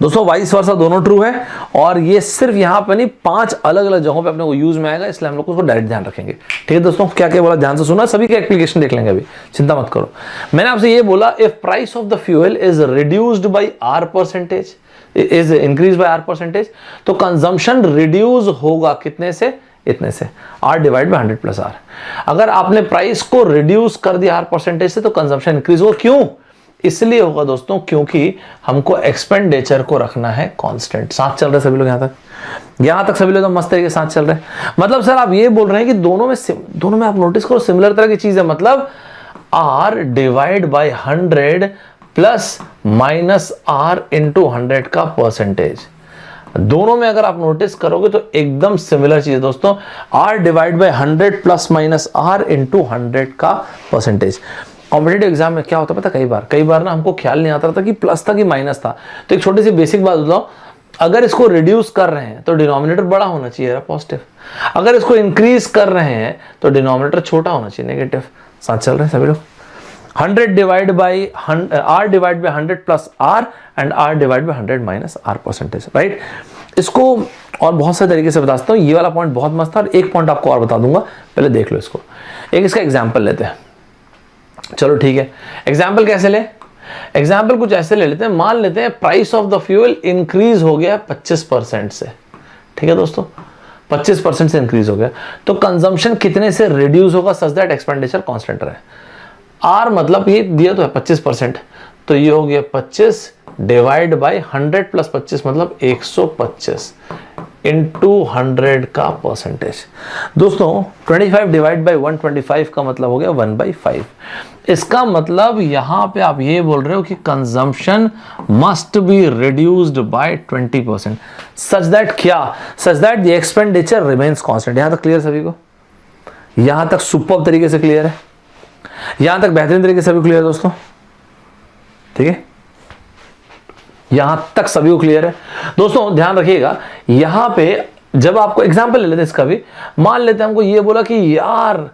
दोस्तों वाइस वर्सा दोनों ट्रू है, और ये सिर्फ यहां पे नहीं, 5 अलग अलग जगहों पे अपने को यूज में आएगा, इसलिए हम लोग उसको डायरेक्ट ध्यान रखेंगे। ठीक है दोस्तों, क्या क्या बोला ध्यान से सुना, सभी के एप्लीकेशन देख लेंगे अभी, चिंता मत करो। मैंने आपसे ये बोला, if price of the fuel is reduced by R percentage, is increase by R percentage, तो कंजम्पशन रिड्यूस होगा कितने से, इतने से, R divide by 100 plus R. अगर आपने प्राइस को रिड्यूस कर दिया आर परसेंटेज से, तो कंजम्पशन इंक्रीज होगा। क्यों? इसलिए होगा दोस्तों क्योंकि हमको एक्सपेंडिचर को रखना है कांस्टेंट। साथ चल रहे सभी लोग यहां तक सभी लोग तो मस्त तरीके से साथ चल रहे हैं। मतलब सर आप ये बोल रहे हैं कि दोनों में आप नोटिस करो सिमिलर तरह की चीज है, मतलब R divide by 100 plus minus R into 100 का परसेंटेज, दोनों में अगर आप नोटिस करोगे तो एकदम सिमिलर चीज है दोस्तों, R divide by 100 plus minus R into 100 का परसेंटेज। कॉम्पिटिटिव एग्जाम में क्या होता है पता, कई बार ना हमको ख्याल नहीं आता था कि प्लस था कि माइनस था। तो एक छोटी सी बेसिक बात बताओ, अगर इसको रिड्यूस कर रहे हैं तो डिनोमिनेटर बड़ा होना चाहिए पॉजिटिव, अगर इसको इंक्रीज कर रहे हैं तो डिनोमिनेटर छोटा होना चाहिए नेगेटिव। साथ चल रहे हैं सभी लोग। 100 divide by R divide by 100 plus R and R divide by 100 minus R percentage, right. इसको और बहुत सारे तरीके से बता सकता हूँ, ये वाला पॉइंट बहुत मस्त था, और एक पॉइंट आपको और बता दूंगा, पहले देख लो इसको। एक इसका एग्जाम्पल लेते हैं, चलो ठीक है। एग्जाम्पल कैसे ले, एग्जाम्पल कुछ ऐसे ले लेते हैं, मान लेते हैं price of the fuel increase हो गया 25% से, ठीक है दोस्तों, 25% से इंक्रीज हो गया, तो कंजम्पशन कितने से रिड्यूस होगा सच दैट एक्सपेंडिचर कांस्टेंट रहे। आर मतलब ये दिया तो है 25%, तो ये हो गया 25 डिवाइड बाई 100 प्लस 25 मतलब 125 इंटू 100 का परसेंटेज। दोस्तों 25 डिवाइड बाई 125 का मतलब हो गया 1/5। इसका मतलब यहां पे आप ये बोल रहे हो कि consumption must be reduced by 20% such that क्या, such that the expenditure remains constant. यहां तक क्लियर सभी को, यहां तक सुपर्ब तरीके से क्लियर है, यहां तक बेहतरीन तरीके से सभी क्लियर है दोस्तों, ठीक है, यहां तक सभी को क्लियर है। दोस्तों ध्यान रखिएगा, यहां पे जब आपको एग्जांपल ले लेते हैं इसका भी, मान लेते हैं हमको ये बोला कि यार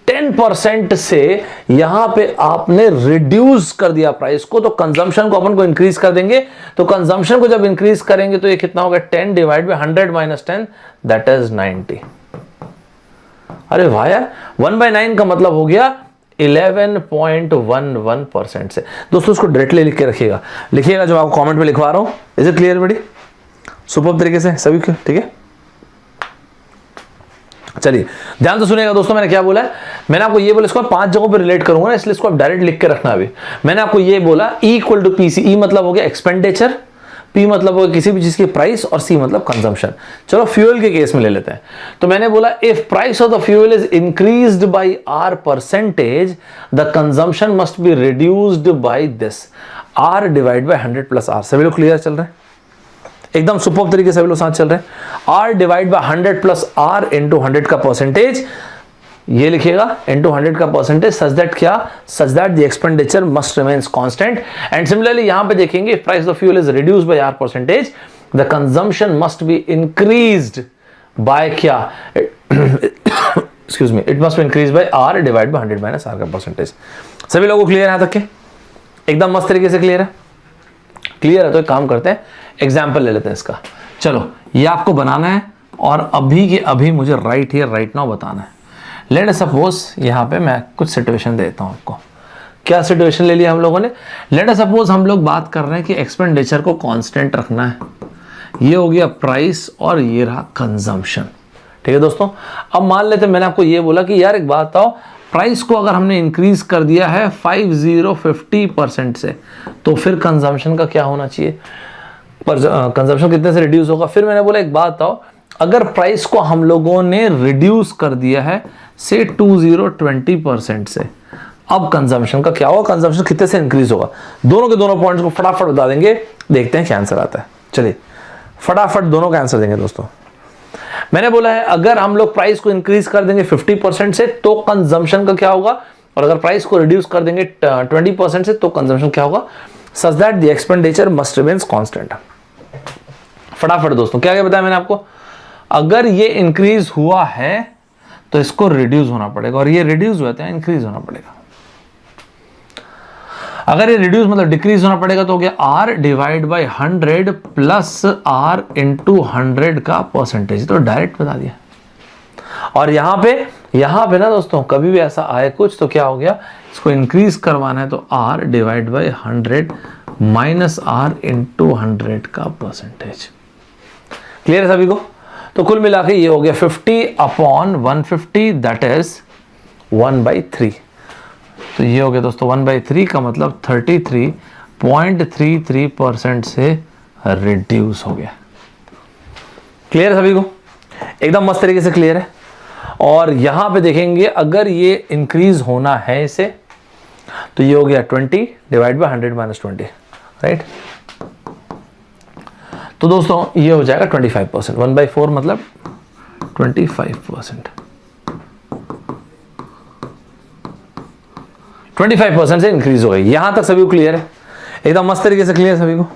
10% से यहां पे आपने रिड्यूस कर दिया प्राइस को, तो कंजम्पशन को अपन को इंक्रीज कर देंगे। तो कंजम्पशन को जब इंक्रीज करेंगे तो ये कितना होगा, 10 divide by 100 minus 10 that is 90। अरे वाह यार, 1/9 का मतलब हो गया 11.11% से। दोस्तों इसको डायरेक्टली लिख के रखिएगा, लिखिएगा जो आपको कमेंट में लिखवा रहा हूं। इज इट क्लियर बड़ी सुपर तरीके से सभी को, ठीक है। चलिए ध्यान से सुनिएगा दोस्तों, मैंने क्या बोला है, मैंने आपको ये बोला, इसको 5 जगहों पे रिलेट करूंगा ना, इसलिए इसको आप डायरेक्ट लिख के रखना। अभी मैंने आपको ये बोला E इक्वल टू पीसी, ई मतलब हो गया एक्सपेंडिचर, P मतलब हो गया किसी भी चीज की प्राइस, और C मतलब कंजम्पशन। चलो फ्यूल के केस में ले लेते हैं। तो मैंने बोला if price of the fuel is increased bye R percentage the consumption must be reduced by this. R divide by 100 plus R। सभी लोग क्लियर चल रहे हैं? एकदम सुपर तरीके से सभी लोग साथ चल रहे हैं। R divide by 100 plus R into 100 का परसेंटेज, ये लिखिएगा इंटू 100 का परसेंटेज, सच दैट क्या, such that the expenditure must remains constant. And similarly यहां पे देखेंगे price of fuel is reduced by R percentage, the consumption must be increased by क्या, excuse me, it must be increase by R divide by 100 minus R का percentage. सभी लोगों को clear है यहां तक के? एकदम मस्त तरीके से क्लियर है? क्लियर है तो एक काम करते हैं, एग्जाम्पल ले लेते हैं इसका। चलो ये आपको बनाना है और अभी के अभी मुझे राइट हियर राइट नाउ बताना है। लेट सपोज यहाँ पे मैं कुछ सिचुएशन देता हूँ आपको। क्या सिचुएशन ले लिया हम लोगों ने? लेट सपोज हम लोग बात कर रहे हैं कि एक्सपेंडिचर को कांस्टेंट रखना है। ये हो गया प्राइस और ये रहा कंजम्पशन। ठीक है दोस्तों, अब मान लेते हैं मैंने आपको ये बोला कि यार एक बात बताओ, प्राइस को अगर हमने इंक्रीज कर दिया है 50% से, तो फिर कंजम्पशन का क्या होना चाहिए, कंजम्पशन कितने से रिड्यूस होगा? फिर मैंने बोला एक बात बताओ, अगर प्राइस को हम लोगों ने रिड्यूस कर दिया है से 20% से, अब कंजम्पशन का क्या होगा, कंजम्पशन कितने से इंक्रीज होगा? दोनों के दोनों पॉइंट्स को फटाफट बता देंगे, देखते हैं क्या आंसर आता है। चलिए फटाफट दोनों का आंसर देंगे दोस्तों। मैंने बोला है अगर हम लोग प्राइस को इंक्रीज कर देंगे 50% से तो कंजम्पशन का क्या होगा, और अगर प्राइस को रिड्यूस कर देंगे 20% से तो कंजम्पशन क्या होगा, सच that the expenditure must remains constant. फटाफट दोस्तों, क्या क्या बताया मैंने आपको? अगर ये इंक्रीज हुआ है तो इसको रिड्यूस होना पड़ेगा, और ये रिड्यूस हुआ तो इंक्रीज होना पड़ेगा। अगर ये रिड्यूस मतलब डिक्रीज होना पड़ेगा तो हो गया R divide by 100 plus R into 100 का परसेंटेज, तो डायरेक्ट बता दिया। और यहाँ पे ना दोस्तों कभी भी ऐसा आए कुछ तो क्या हो गया, इसको इंक्रीज करवाना है तो R divide by 100 minus R into 100 का परसेंटेज। क्लियर है सभी को? तो कुल मिला के ये हो गया 50/150 दैट इज 1/3। तो ये हो गया दोस्तों 1/3 का मतलब 33.33% से रिड्यूस हो गया। क्लियर है सभी को? एकदम मस्त तरीके से क्लियर है। और यहां पे देखेंगे अगर ये इंक्रीज होना है इसे, तो ये हो गया 20 डिवाइड बाय 100 माइनस 20, राइट? तो दोस्तों ये हो जाएगा 25%, 1/4 मतलब 25%। 25% से इंक्रीज हो गई। यहां तक सभी को क्लियर है? एकदम मस्त तरीके से क्लियर है सभी को?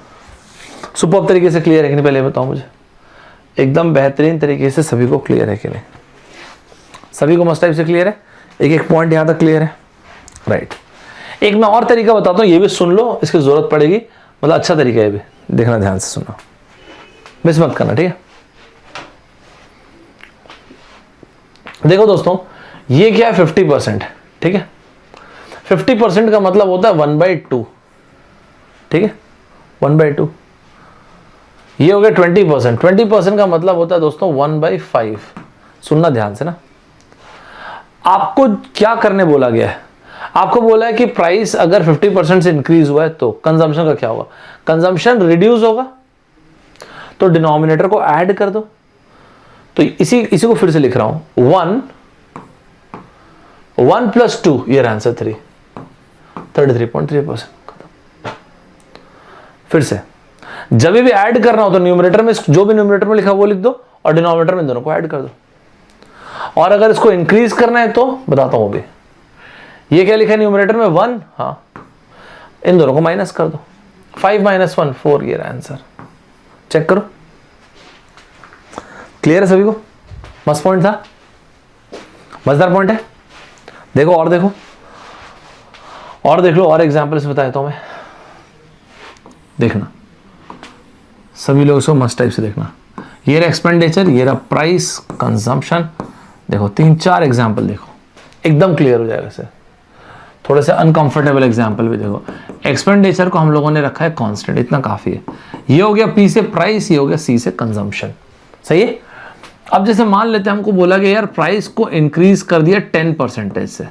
सुपर तरीके से क्लियर है कि नहीं, पहले बताओ मुझे। एकदम बेहतरीन तरीके से सभी को क्लियर है कि नहीं? सभी को मस्त टाइप से क्लियर है? एक एक पॉइंट यहां तक क्लियर है, राइट? एक मैं और तरीका बताता हूं, ये भी सुन लो, इसकी जरूरत पड़ेगी, मतलब अच्छा तरीका है, भी देखना, ध्यान से सुनना, मिस मत करना, ठीक है? देखो दोस्तों ये क्या है, 50%, ठीक है? 50% का मतलब होता है 1/2, ठीक है? 1/2। ये हो गया 20%। 20% का मतलब होता है दोस्तों 1/5। सुनना ध्यान से ना, आपको क्या करने बोला गया है? आपको बोला है कि प्राइस अगर 50% से इंक्रीज हुआ है तो कंजम्पशन का क्या होगा, कंजम्पशन रिड्यूस होगा, तो डिनोमिनेटर को ऐड कर दो। तो इसी को फिर से लिख रहा हूं, 1 + 2, ये आंसर 33.3%। फिर से जब भी ऐड करना हो तो न्यूमरेटर में जो भी न्यूमरेटर में लिखा वो लिख दो और डिनोमिनेटर में दोनों को ऐड कर दो। और अगर इसको इंक्रीज करना है तो बताता हूं भी, ये क्या लिखा है न्यूमरेटर में 1, हाँ, इन दोनों को माइनस कर दो, 5 - 1 4, ये आंसर। चेक करो, क्लियर है सभी को? मस्त पॉइंट था, मजेदार पॉइंट है। देखो और देखो, और देख लो, और एग्जांपल से बताता हूं मैं, देखना सभी लोग इसको मस्त टाइप से देखना। ये रहा एक्सपेंडिचर, ये रहा प्राइस, कंजम्पशन, देखो 3-4 एग्जांपल देखो, एकदम क्लियर हो जाएगा। सर थोड़े से अनकंफर्टेबल एग्जांपल भी देखो। एक्सपेंडिचर को हम लोगों ने रखा है कांस्टेंट, इतना काफी है। ये हो गया P से प्राइस, ये हो गया C से कंजम्पशन, सही है? अब जैसे मान लेते हैं हमको बोला गया यार प्राइस को इंक्रीज कर दिया 10% से,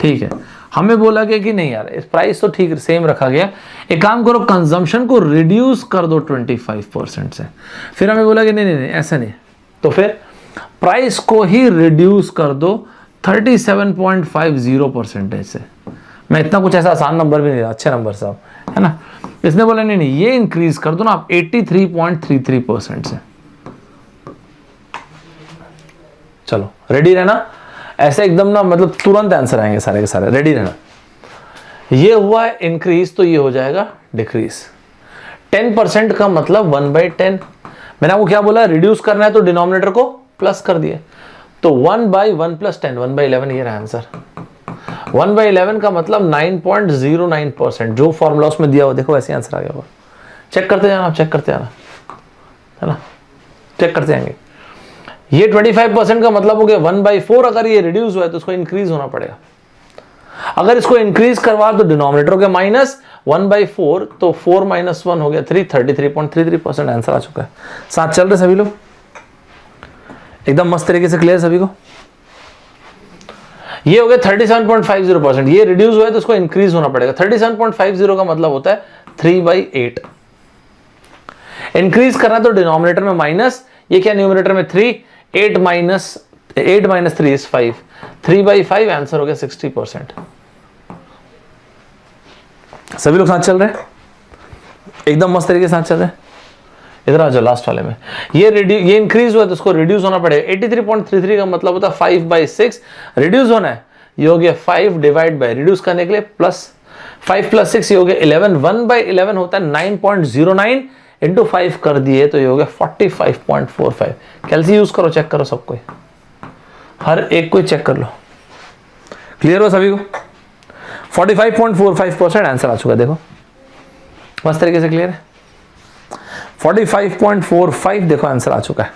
ठीक है? हमें बोला गया कि नहीं यार इस प्राइस तो ठीक सेम रखा गया, एक काम करो कंजम्पशन को रिड्यूस कर दो 25% से। फिर हमें बोला कि नहीं ऐसा नहीं, तो फिर प्राइस को ही रिड्यूस कर दो 37.50% से। मैं इतना कुछ ऐसा आसान नंबर भी नहीं रहा, अच्छे नंबर साहब, है ना? इसने बोला नहीं नहीं ये इंक्रीज कर दो ना आप 83.33% से। चलो रेडी रहना, ऐसे एकदम ना मतलब तुरंत आंसर आएंगे सारे के सारे, रेडी रहना। ये हुआ है इंक्रीज तो ये हो जाएगा डिक्रीज। 10% का मतलब 1/10। मैंने आपको क्या बोला, रिड्यूस करना है तो डिनोमिनेटर को प्लस कर दिए, तो 1/1 + 10 1/11 ये रहा आंसर। 1/11 का मतलब 9.09%, जो फॉर्मूला उसमें दिया हुआ देखो वैसे आंसर आ गया होगा। चेक करते जाना, आप चेक करते जाना, है ना, चेक करते जाएंगे। ये 25% का मतलब हो गया 1/4। अगर ये रिड्यूस हुआ है तो उसको इंक्रीज होना पड़ेगा। अगर इसको इंक्रीज करवा तो डिनोमिनेटर हो गया -1/4, तो 4 - 1 हो गया 3, 33.33% आंसर आ चुका है। साथ चल रहे सभी लोग, एकदम मस्त तरीके से क्लियर सभी को। ये हो गया 37.50%। ये रिड्यूस हुआ है तो उसको इंक्रीज होना पड़ेगा। 37.50 का मतलब होता है 3/8। इंक्रीज करना तो डिनोमिनेटर में माइनस, ये क्या न्यूमरेटर में 3, 8 - 3 इज 5, 3/5 आंसर हो गया 60%। सभी लोग साथ चल रहे हैं, एकदम मस्त तरीके से साथ चल रहे हैं। इधर आ जाओ लास्ट वाले में। ये इंक्रीज हुआ तो उसको रिड्यूस होना पड़ेगा। 83.33 का मतलब होता है 5/6 रिड्यूस होना है। ये हो गया 5 डिवाइड बाय, रिड्यूस करने के लिए प्लस 5 + 6 ये हो गया 11। 1/11 होता है 9.09 इंटू 5 कर दिए तो ये हो गया 45.45। कैलसी यूज करो, चेक करो सब कोई, हर एक कोई चेक कर लो। क्लियर हो सभी को? 45.45% आंसर आ चुका है, देखो मस्त तरीके से क्लियर है। 45.45 देखो आंसर आ चुका है।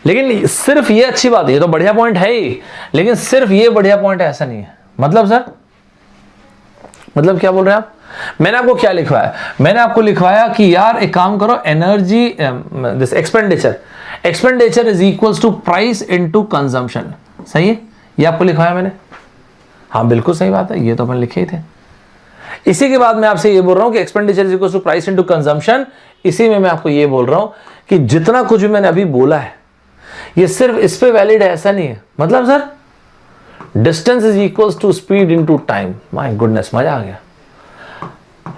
लेकिन सिर्फ ये अच्छी बात है, ये तो बढ़िया पॉइंट है ही, लेकिन सिर्फ ये बढ़िया पॉइंट है ऐसा नहीं है। मतलब सर, मतलब क्या बोल रहे हैं आप? मैंने आपको क्या लिखवाया? मैंने आपको लिखवाया कि यार एक काम करो, energy this expenditure is equals to price into consumption. सही है, ये आपको लिखवाया मैंने? हाँ बिल्कुल सही बात है, ये तो अपन लिखे ही थे। इसी के बाद मैं आपसे ये बोल रहा हूं कि expenditure is equals to price into consumption. इसी में मैं आपको ये बोल रहा हूं कि जितना कुछ भी मैंने अभी बोला है ये सिर्फ इस पे वैलिड है ऐसा नहीं है। मतलब sir distance is equals to speed into time. My goodness, मजा आ गया।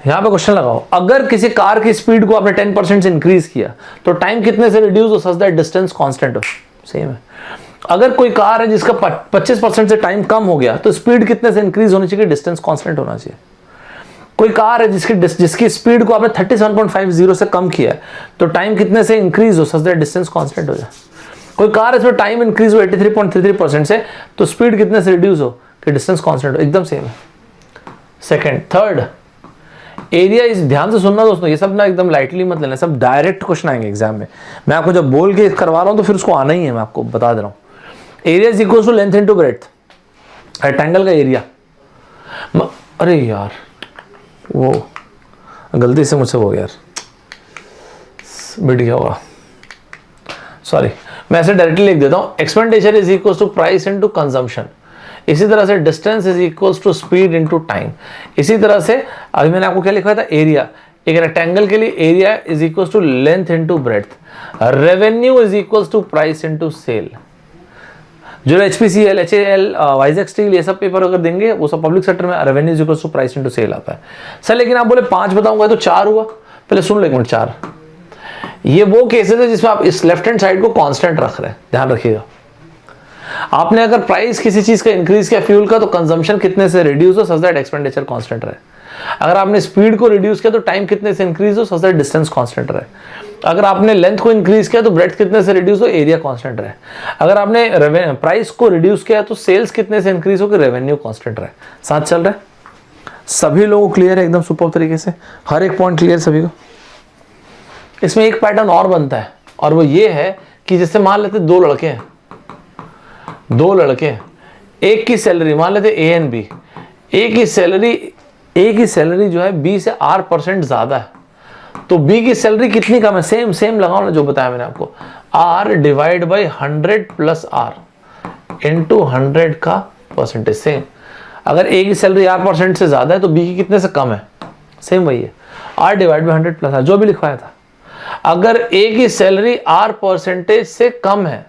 यहां पे क्वेश्चन लगाओ, अगर किसी कार की स्पीड को आपने 10% से इंक्रीज किया तो टाइम कितने से रिड्यूस हो सच दैट डिस्टेंस कांस्टेंट हो। सेम है, अगर कोई कार है जिसका 25% से टाइम कम हो गया तो स्पीड कितने से इंक्रीज होनी चाहिए, डिस्टेंस कांस्टेंट होना चाहिए। कोई कार है जिसकी स्पीड को आपने 37.50 से कम किया है तो टाइम कितने से इंक्रीज हो सच दैट डिस्टेंस कांस्टेंट हो जाए। कोई कार है इसमें टाइम इंक्रीज हो 83.33% से तो स्पीड कितने से रिड्यूस हो कि डिस्टेंस कांस्टेंट हो। एकदम सेम है। सेकंड, थर्ड, एरिया इज, ध्यान से सुनना दोस्तों, ये सब ना एकदम लाइटली मत लेना, सब डायरेक्ट क्वेश्चन आएंगे एग्जाम में। मैं आपको जब बोल के करवा रहा हूं तो फिर उसको आना ही है, मैं आपको बता दे रहा हूं। Area is equal to length into breadth, rectangle का एरिया। अरे यार वो गलती से मुझसे हो गया यार, मिट गया होगा, सॉरी। मैं ऐसे डायरेक्टली लिख देता हूं, expenditure is equal to price into consumption. इसी तरह से distance is equals to speed into time. इसी तरह से अभी मैंने आपको क्या लिखा था, एरिया, एक रेक्टेंगल के लिए area is equals to length into breadth. Revenue is equals to price into sale. जो HPCL, HAL, वाइजैक स्टील ये सब पेपर अगर देंगे वो सब पब्लिक सेक्टर में revenue is equals to price into sale आता है सर। लेकिन आप बोले 5 बताऊंगा तो 4 हुआ। पहले सुन लो एक मिनट, 4 ये वो केसेस है जिसमें आप इस लेफ्ट हैंड साइड को कांस्टेंट रख रहे हैं, ध्यान रखिएगा। आपने अगर प्राइस किसी चीज का इंक्रीज किया फ्यूल का तो कंजम्पशन कितने से रिड्यूस हो सच दैट एक्सपेंडिचर कांस्टेंट रहे। अगर आपने स्पीड को रिड्यूस किया तो टाइम कितने से इंक्रीज हो सच दैट डिस्टेंस कांस्टेंट रहे। अगर आपने लेंथ को इंक्रीज किया तो ब्रेड्थ कितने से रिड्यूस हो, एरिया कांस्टेंट रहे। अगर आपने प्राइस को रिड्यूस किया तो सेल्स कितने से इंक्रीज हो कि रेवेन्यू कांस्टेंट रहे। साथ चल रहा है सभी लोगों को? क्लियर है एकदम सुपर तरीके से, हर एक पॉइंट क्लियर सभी को? इसमें एक पैटर्न और बनता है और वो ये है कि जैसे मान लेते 2 लड़के हैं, 2 लड़के, एक की सैलरी मान लेते A एंड B, एक की सैलरी जो है B से R% ज्यादा है तो B की सैलरी कितनी कम है, सेम लगाओ ना जो बताया मैंने आपको, R divide by 100 plus R into 100 का परसेंटेज। सेम, अगर A की सैलरी R% से ज्यादा है तो B की कितने से कम है, सेम वही है, R divide by 100 plus R, जो भी लिखवाया था। अगर A की सैलरी R% से कम है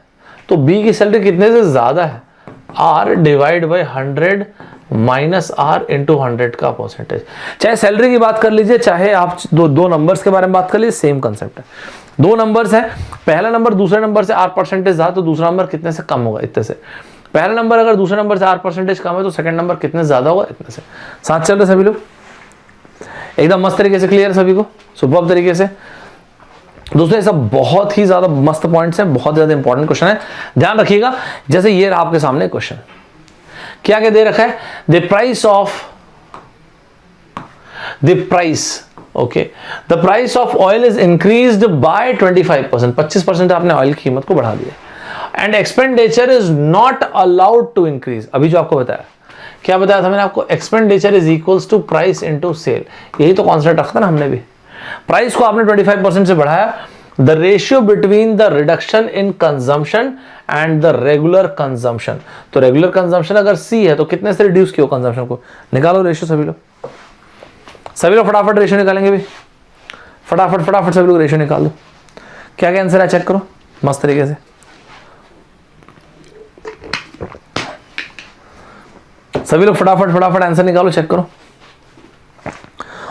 तो B की सैलरी कितने से ज्यादा है, R divide by 100 minus R into 100 का परसेंटेज। चाहे सैलरी की बात कर लीजिए, चाहे आप दो नंबर्स के बारे में बात कर लीजिए, सेम कंसेप्ट है। दो नंबर्स है, पहला नंबर दूसरे नंबर से आर परसेंटेज ज्यादा तो दूसरा नंबर कितने से कम होगा, इतने से। पहला नंबर अगर दूसरे नंबर से आर परसेंटेज कम है तो सेकंड नंबर कितने ज्यादा होगा, इतने से। साथ चल रहे सभी लोग, एकदम मस्त तरीके से क्लियर है सभी को, सुपर्ब तरीके से। दोस्तों ये सब बहुत ही ज्यादा मस्त पॉइंट्स हैं, बहुत ज्यादा इंपॉर्टेंट क्वेश्चन है, ध्यान रखिएगा। जैसे ये रहा आपके सामने क्वेश्चन, क्या क्या दे रखा है, the price of oil is increased by 25%, 25% आपने ऑयल की कीमत को बढ़ा दिया। And expenditure is not allowed to increase, अभी जो आपको बताया, क्या बताया था मैंने आपको, expenditure is equals to price into sale, यही तो कॉन्सेप्ट रखा था ना हमने भी। प्राइस को आपने 25% से बढ़ाया, the ratio between the reduction in consumption and the regular consumption, तो रेगुलर कंजम्पशन अगर सी है तो कितने से रिड्यूस किया कंजम्पशन को, निकालो रेशियो सभी लोग फटाफट रेशियो निकालेंगे भी, फटाफट सभी लोग रेशियो निकाल दो। क्या क्या आंसर है चेक करो मस्त तरीके से, सभी लोग फटाफट आंसर निकालो, चेक करो।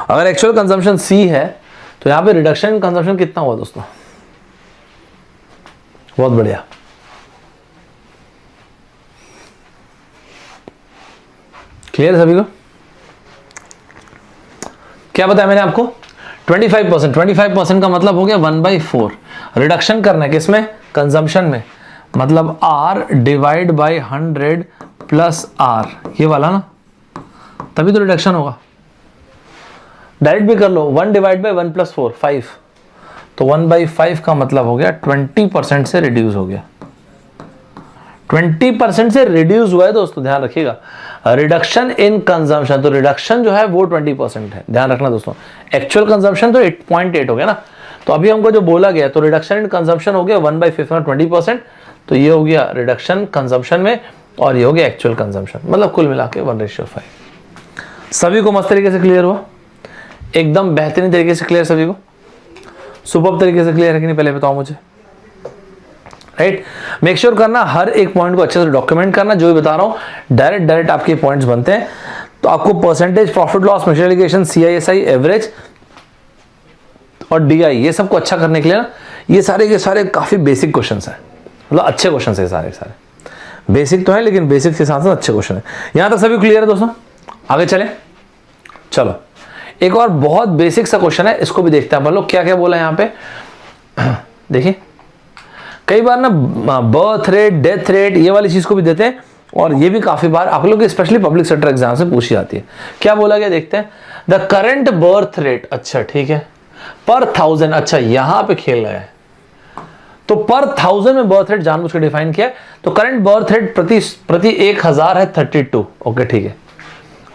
अगर एक्चुअल कंजम्पशन सी है तो यहां पे रिडक्शन इन कंजम्पशन कितना हुआ दोस्तों, बहुत बढ़िया। क्लियर सभी को, क्या बताया मैंने आपको, 25% का मतलब हो गया 1/4, रिडक्शन करना है किसमें, कंजम्पशन में, मतलब R divide by 100 plus R, ये वाला ना, तभी तो रिडक्शन होगा। डायरेक्ट भी कर लो, 1 डिवाइड बाई 1 प्लस 4 5, तो 1/5 का मतलब हो गया 20% से रिड्यूस हो गया, 20% से रिड्यूस हुआ है दोस्तों, ध्यान रखिएगा। रिडक्शन इन कंजम्पशन, तो रिडक्शन जो है वो 20% है, ध्यान रखना दोस्तों। एक्चुअल कंजम्पशन तो 8.8 हो गया ना, तो अभी हमको जो बोला गया, तो रिडक्शन इन कंजम्पशन हो गया 1/5 में 20%, तो ये हो गया रिडक्शन कंजम्पशन में, और ये हो गया एक्चुअल कंजम्पशन, मतलब कुल मिला के 1/5। सभी को मस्त तरीके से क्लियर हुआ, एकदम बेहतरीन तरीके से क्लियर, सभी को सुपर्ब तरीके से क्लियर है कि नहीं, पहले बताओ मुझे, राइट। मेक श्योर करना हर एक पॉइंट को अच्छे से डॉक्यूमेंट करना, जो भी बता रहा हूं डायरेक्ट आपके पॉइंट्स बनते हैं। तो आपको percentage, profit loss, materialization, CISI, average और DI, ये सबको अच्छा करने के लिए ना, ये सारे के सारे काफी बेसिक क्वेश्चंस हैं, मतलब अच्छे क्वेश्चंस है, सारे बेसिक तो है लेकिन बेसिक के साथ साथ अच्छे क्वेश्चन है। यहां तक सभी क्लियर है दोस्तों, आगे चले, चलो एक और बहुत बेसिक सा क्वेश्चन है, इसको भी देखते हैं अपन लोग, क्या क्या बोला है यहाँ पे। देखिए कई बार ना बर्थ रेट, डेथ रेट, ये वाली चीज को भी देते हैं, और ये भी काफी बार आप लोग स्पेशली पब्लिक सेक्टर एग्जाम से पूछी जाती है। क्या बोला गया देखते हैं, द करंट बर्थ रेट, अच्छा ठीक है, पर 1000, अच्छा यहां पे खेल गया है, तो पर 1000 में बर्थ रेट जानबूझ के डिफाइन किया है, तो करंट बर्थ रेट प्रति 1000 है 32, ओके ठीक है।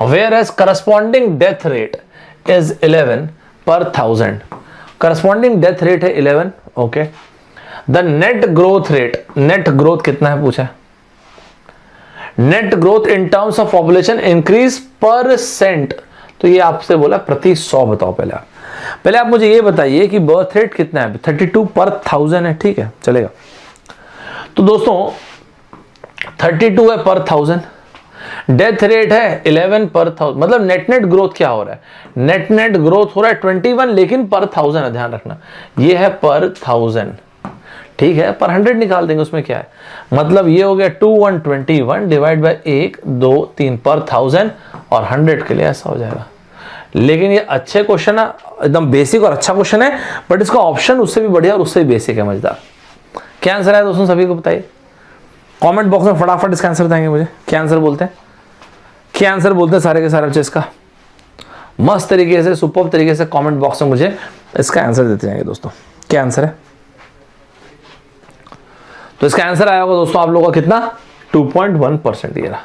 Where as corresponding death rate is 11 पर 1000, करस्पॉन्डिंग डेथ रेट है 11, okay. The net growth rate, net growth कितना है पूछा, net growth in terms of population increase percent, तो ये आपसे बोला प्रति 100, बताओ पहले आप मुझे ये बताइए कि बर्थ रेट कितना है, 32 पर 1000 है, ठीक है चलेगा। तो दोस्तों 32 है पर 1000, डेथ रेट है 11 पर 1000, मतलब नेट ग्रोथ क्या हो रहा है, नेट ग्रोथ हो रहा है 21, लेकिन पर 1000 है, ध्यान रखना ये है पर 1000, ठीक है। पर 100 निकाल देंगे, उसमें क्या है, मतलब ये हो गया 2121 डिवाइड बाय 1 2 3 पर 1000, और 100 के लिए ऐसा हो जाएगा। लेकिन ये अच्छे क्वेश्चन है, एकदम बेसिक और अच्छा क्वेश्चन है, बट इसका ऑप्शन उससे भी बढ़िया और उससे भी बेसिक है, मजेदार। क्या आंसर है दोस्तों, सभी को बताइए कमेंट बॉक्स में, फटाफट इसका आंसर बताएंगे मुझे, क्या आंसर बोलते हैं, क्या आंसर बोलते हैं सारे के सारे बच्चे इसका, मस्त तरीके से सुपर्ब तरीके से कमेंट बॉक्स में मुझे इसका आंसर देते जाएंगे दोस्तों। क्या आंसर है, तो इसका आंसर आया होगा दोस्तों आप लोगों का कितना, 2.1% ये रहा।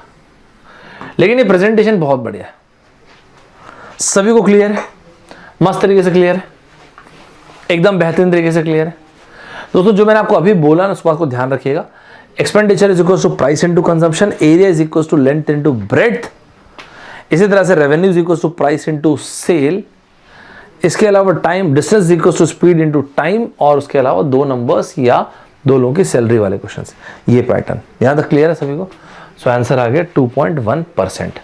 लेकिन ये प्रेजेंटेशन बहुत बढ़िया है, सभी को क्लियर है, मस्त तरीके से क्लियर है, एकदम बेहतरीन तरीके से क्लियर है दोस्तों। जो मैंने आपको अभी बोला ना, उस बात को ध्यान रखिएगा। Expenditure is equal to price into consumption, area is equal to length into breadth, इसी तरह से revenue is equal to price into sale, इसके अलावा time, distance is equal to speed into time, और उसके अलावा दो नंबर्स या दो लोगों की सैलरी वाले क्वेश्चंस, ये पैटर्न यहां तक क्लियर है सभी को। सो आंसर आ गया 2.1%।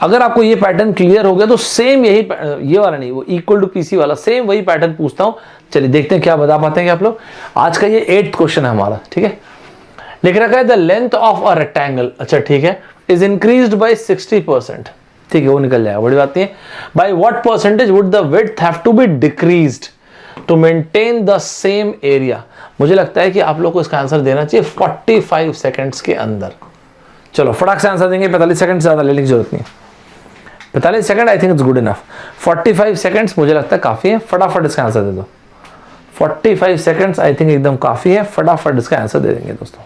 अगर आपको ये पैटर्न क्लियर हो गया तो सेम यही, ये वाला नहीं, वो इक्वल टू पीसी वाला सेम वही पैटर्न पूछता हूं। चलिए देखते हैं क्या बता पाते हैं आप लोग। आज का ये 8th क्वेश्चन है हमारा, ठीक है। लिख रखा है the length of a rectangle, अच्छा ठीक है, इज इंक्रीज्ड बाय 60%, ठीक है, वो निकल जाएगा, बड़ी बात नहीं है। By what percentage would the width have to be decreased to maintain the same area. मुझे लगता है कि आप लोग को इसका आंसर देना चाहिए 45 सेकंड्स के अंदर। चलो फटाक से आंसर देंगे, 45 सेकंड से ज्यादा लेने की जरूरत नहीं है। 45 second I think it's good enough. 45 seconds मुझे लगता है काफी है, फटाफट इसका आंसर दे दो। 45 सेकंड्स आई थिंक एकदम काफी है, फटाफट इसका आंसर दे देंगे दोस्तों।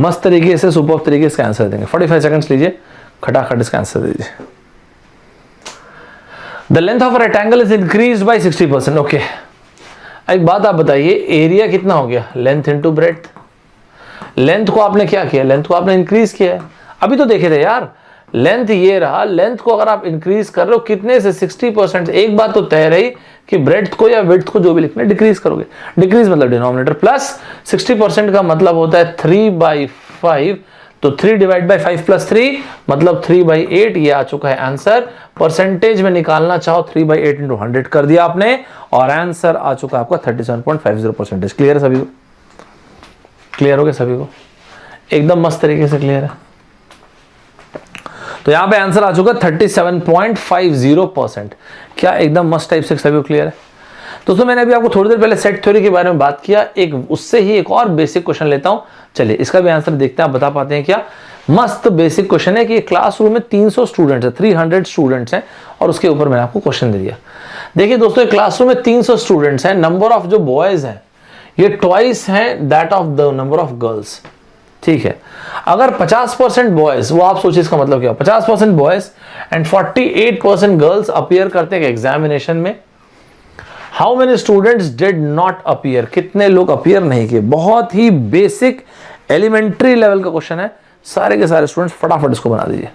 मस्त तरीके से, सुपर तरीके से आंसर देंगे। 45 सेकंड्स लीजिए, खटाखट इसका आंसर दीजिए। The length of rectangle is increased bye 60%, okay. एक बात आप बताइए, एरिया कितना हो गया, लेंथ इंटू ब्रेड्थ। लेंथ को आपने क्या किया, लेंथ को आपने इंक्रीज किया है। अभी तो देखे थे यार, लेंथ ये रहा, लेंथ को अगर आप इंक्रीज कर रहे हो कितने से, 60%। एक बात तो तय रही कि ब्रेड्थ को या विड्थ को जो भी लिखना है डिक्रीज करोगे। डिक्रीज मतलब डिनोमिनेटर प्लस, 60% का मतलब होता है 3/5, तो 3 डिवाइड बाई 5 प्लस 3 मतलब 3/8। ये आ चुका है आंसर। परसेंटेज में निकालना चाहो 3/8 इंटू 100 कर दिया आपने, और आंसर आ चुका आपका 37.50%। क्लियर है सभी को? क्लियर हो गया सभी को? एकदम मस्त तरीके से क्लियर है। तो यहां पे आंसर आ चुका 37.50%। क्या एकदम मस्त टाइप से सभी को क्लियर है? दोस्तों मैंने अभी आपको थोड़ी देर पहले सेट थ्योरी के बारे में बात किया, एक उससे ही एक और बेसिक क्वेश्चन लेता हूं। चलिए इसका भी आंसर देखते हैं, आप बता पाते हैं क्या? मस्त बेसिक क्वेश्चन है कि क्लासरूम में 300 स्टूडेंट्स है, 300 स्टूडेंट्स हैं, और उसके ऊपर मैंने आपको क्वेश्चन दे दिया। देखिए दोस्तों, क्लासरूम में 300 स्टूडेंट्स हैं, नंबर ऑफ जो बॉयज हैं ये ट्वाइस है that of the number of girls, ठीक है। अगर 50% बॉयज, वो आप सोचिए इसका मतलब क्या, 50% बॉयज एंड 48% गर्ल्स अपीयर करते हैं एग्जामिनेशन में, how many students did not appear, कितने लोग अपीयर नहीं किए। बहुत ही बेसिक एलिमेंट्री लेवल का क्वेश्चन है, सारे के सारे स्टूडेंट्स फटाफट इसको बना दीजिए।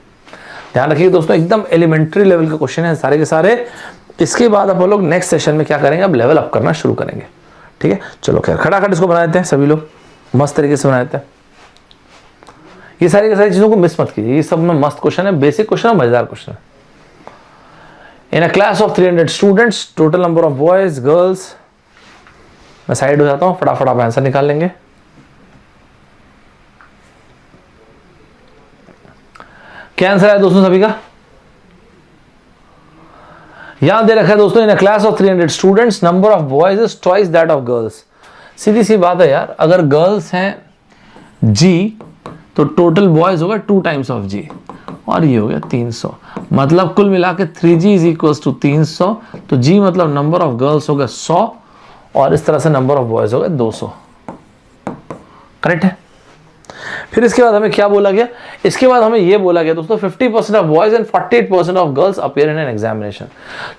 ध्यान रखिए दोस्तों, एकदम एलिमेंट्री लेवल के क्वेश्चन है सारे के सारे। इसके बाद आप लोग नेक्स्ट सेशन में क्या करेंगे, अब लेवल अप करना शुरू करेंगे, ठीक है। चलो खैर खटाखट इसको बना देते हैं, सभी लोग मस्त तरीके से बना देते हैं। ये सारी की सारी चीजों को मिस मत कीजिए, ये सब में मस्त क्वेश्चन है, बेसिक क्वेश्चन है, मजेदार क्वेश्चन है। In a class of 300 students, total number of boys girls, मैं साइड हो जाता हूं, फटाफट आप आंसर निकाल लेंगे। क्या आंसर है दोस्तों सभी का? यहां दे रखा है दोस्तों, in a class of 300 students number of boys is twice that of girls. सीधी सी बात है यार, अगर गर्ल्स हैं जी तो टोटल बॉयज होगा 2 टाइम्स ऑफ जी, और ये हो गया 300, मतलब कुल मिला के 3g इज इक्वल्स टू 300। तो g मतलब नंबर ऑफ गर्ल्स हो गया 100, और इस तरह से नंबर ऑफ बॉयज हो गया 200। करेक्ट है? फिर इसके बाद हमें क्या बोला गया? इसके बाद हमें यह बोला गया दोस्तों 50% of boys and 48% of girls appear in an examination.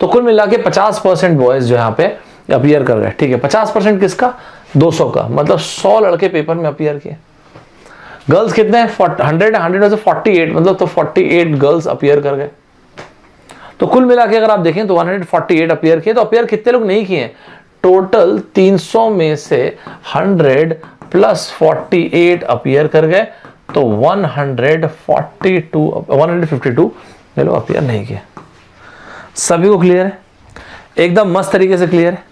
तो कुल मिला के 50% बॉयज जो यहाँ पे अपीयर कर रहे हैं, ठीक है। 50% किसका? 200 का, मतलब 100 लड़के पेपर में अपीयर किए। गर्ल्स कितने हैं? 100 में से 48, मतलब तो 48 गर्ल्स अपीयर कर गए। तो कुल मिला के अगर आप देखें तो 148 अपीयर किए। तो अपीयर कितने लोग नहीं किए? टोटल 300 में से 100 प्लस 48 अपीयर कर गए, तो 152 ये लोग अपीयर नहीं किए। सभी को क्लियर है? एकदम मस्त तरीके से क्लियर है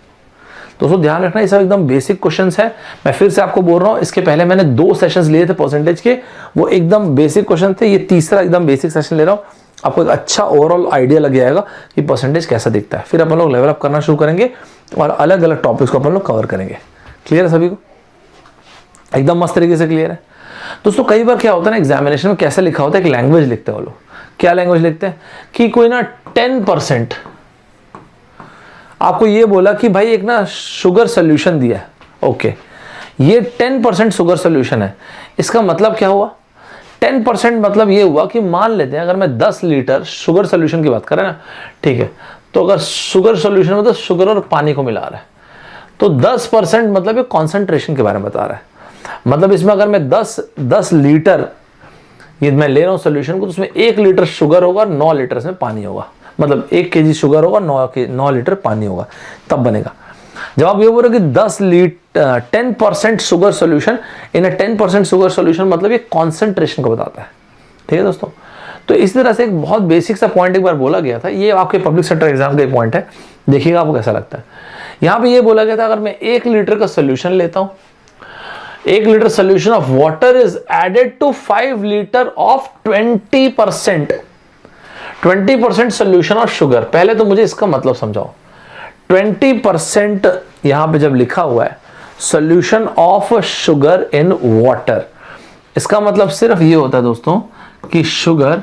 दोस्तों। ध्यान रखना, ये सब एकदम बेसिक क्वेश्चंस हैं। मैं फिर से आपको बोल रहा हूं, इसके पहले मैंने 2 सेशंस लिए थे परसेंटेज के, वो एकदम बेसिक क्वेश्चन थे। ये तीसरा एकदम बेसिक सेशन ले रहा हूं, आपको एक अच्छा ओवरऑल आइडिया लग जाएगा कि परसेंटेज कैसा दिखता है। फिर अपन लोग लेवल अप करना शुरू करेंगे और अलग अलग टॉपिक्स को अपन लोग कवर करेंगे। क्लियर है सभी को? एकदम मस्त तरीके से क्लियर है दोस्तों। कई बार क्या होता है ना, एग्जामिनेशन में कैसे लिखा होता है, एक लैंग्वेज लिखते हैं वो लोग। क्या लैंग्वेज लिखते हैं कि कोई ना 10% आपको ये बोला कि भाई एक ना शुगर सोल्यूशन दिया है, ओके, ये 10% शुगर सोल्यूशन है। इसका मतलब क्या हुआ? 10% मतलब ये हुआ कि मान लेते हैं अगर मैं 10 लीटर शुगर सोल्यूशन की बात करें ना, ठीक है, तो अगर शुगर सोल्यूशन मतलब शुगर और पानी को मिला रहा है, तो 10% मतलब ये कॉन्सेंट्रेशन के बारे में बता रहा है। मतलब इसमें अगर मैं 10 लीटर ये मैं ले रहा हूँ सोल्यूशन को, तो उसमें 1 लीटर शुगर होगा और 9 लीटर इसमें पानी होगा। मतलब 1 kg शुगर होगा, 9 लीटर पानी होगा, तब बनेगा। जब आप ये बोल रहे हो कि 10% sugar solution in a 10% sugar solution, मतलब ये कॉन्सेंट्रेशन को बताता है। ठीक है दोस्तों, तो इस तरह से एक बहुत बेसिक सा पॉइंट एक बार बोला गया था। ये आपके पब्लिक सेक्टर एग्जाम का एक पॉइंट है, देखिएगा आपको कैसा लगता है। यहां पे ये बोला गया था अगर मैं 1 लीटर का सोल्यूशन लेता हूं, 1 litre solution of water is added to 5 litre of 20% solution of sugar. पहले तो मुझे इसका मतलब समझाओ। 20% यहां पे जब लिखा हुआ है solution of sugar in water, इसका मतलब सिर्फ ये होता है दोस्तों कि शुगर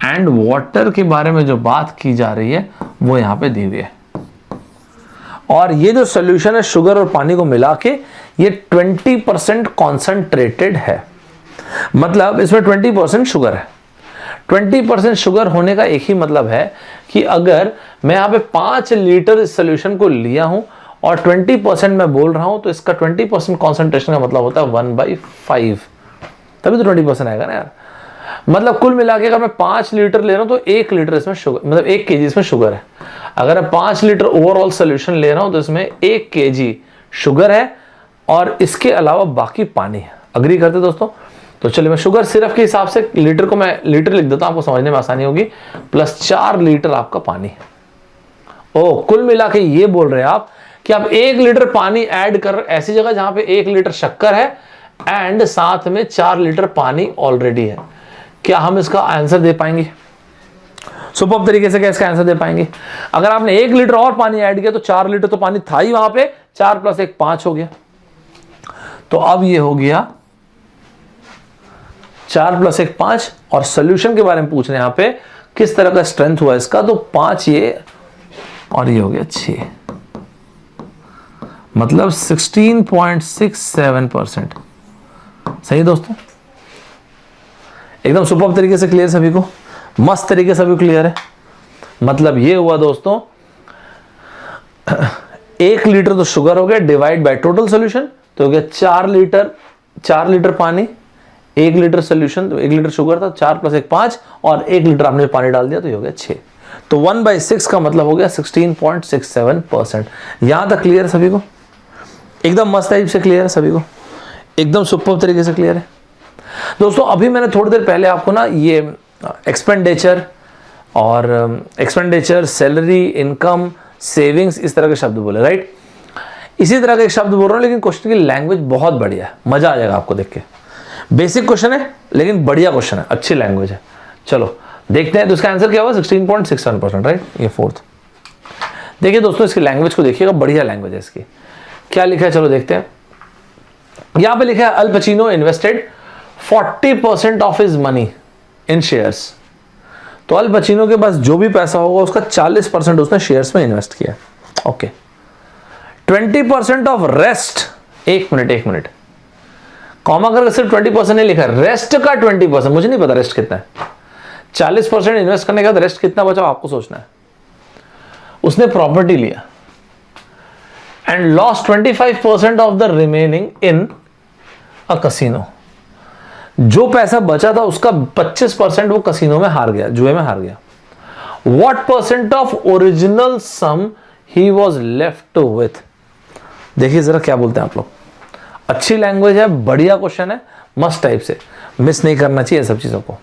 एंड वाटर के बारे में जो बात की जा रही है वो यहां पे दी हुई है। और ये जो सोल्यूशन है शुगर और पानी को मिला के ये 20% कॉन्सेंट्रेटेड है, मतलब इसमें 20% शुगर है। 20% शुगर होने का एक ही मतलब है कि अगर मैं यहां पे 5 लीटर इस सोल्यूशन को लिया हूं और 20% मैं बोल रहा हूं, तो इसका 20% कॉन्सेंट्रेशन का मतलब होता है 1/5, तभी तो 20% आएगा ना यार। मतलब कुल मिला के अगर मैं 5 लीटर ले रहा हूं तो 1 लीटर इसमें शुगर, मतलब 1 kg इसमें शुगर है। अगर मैं 5 लीटर ओवरऑल सोल्यूशन ले रहा हूं तो इसमें 1 kg शुगर है और इसके अलावा बाकी पानी है। अग्री करते दोस्तों? तो चलिए मैं शुगर सिर्फ के हिसाब से लीटर को मैं लीटर लिख देता हूं, आपको समझने में आसानी होगी, प्लस 4 लीटर आपका पानी है। ओ, कुल मिला के ये बोल रहे हैं आप कि आप 1 लीटर पानी ऐड कर ऐसी जगह जहां पे 1 लीटर शक्कर है एंड साथ में 4 लीटर पानी ऑलरेडी है। क्या हम इसका आंसर दे पाएंगे? सुपर तरीके से क्या इसका आंसर दे पाएंगे? अगर आपने 1 लीटर और पानी ऐड किया तो 4 लीटर तो पानी था ही वहां पे, 4 + 1 5 हो गया। तो अब ये हो गया 4 + 1 5, और सोल्यूशन के बारे में पूछ रहे हैं यहां पे किस तरह का स्ट्रेंथ हुआ इसका, तो 5 ये और ये हो गया 6, मतलब 16.67%। सही है दोस्तों? एकदम सुपर तरीके से क्लियर सभी को, मस्त तरीके से सभी क्लियर है। मतलब ये हुआ दोस्तों 1 लीटर तो शुगर हो गया, डिवाइड बाय टोटल सोल्यूशन तो हो गया 4 लीटर पानी, 1 लीटर सोल्यूशन, तो 1 लीटर शुगर था, 4 + 1 5, और 1 लीटर आपने पानी डाल दिया तो ये हो गया 6। तो 1/6 का मतलब हो गया 16.67%। यहां तक क्लियर है सभी को? एकदम मस्त टाइप से क्लियर है सभी को, एकदम सुपर तरीके से क्लियर है दोस्तों। अभी मैंने थोड़ी देर पहले आपको ना ये एक्सपेंडिचर सैलरी, इनकम, सेविंग्स, इस तरह के शब्द बोले, राइट? इसी तरह का एक शब्द बोल रहा हूं, लेकिन क्वेश्चन की लैंग्वेज बहुत बढ़िया है, मजा आ जाएगा आपको देख के। बेसिक क्वेश्चन है लेकिन बढ़िया क्वेश्चन है, अच्छी लैंग्वेज है। चलो देखते हैं तो इसका आंसर क्या होगा, 16.67%, राइट? ये 4th। देखिए दोस्तों इसकी लैंग्वेज को देखिएगा, बढ़िया लैंग्वेज है इसकी। क्या लिखा है चलो देखते हैं। यहां पे लिखा है Al Pacino invested 40% of his money in shares. तो अल पचिनो के पास जो भी पैसा होगा उसका 40% उसने शेयर्स में इन्वेस्ट किया। ओके, 20% ऑफ रेस्ट, एक मिनट, कॉमा करके सिर्फ 20% नहीं लिखा, रेस्ट का 20%, मुझे नहीं पता रेस्ट कितना है। 40% इन्वेस्ट करने के बाद रेस्ट कितना बचा आपको सोचना है। उसने प्रॉपर्टी लिया and lost 25% of the remaining in a casino. जो पैसा बचा था उसका 25% वो कसिनो में हार गया, जुए में हार गया। What % of original sum he was left with? देखिए जरा क्या बोलते हैं आप लोग। अच्छी लैंग्वेज है, बढ़िया क्वेश्चन है, मस्त टाइप से, मिस नहीं करना चाहिए सब चीजों को।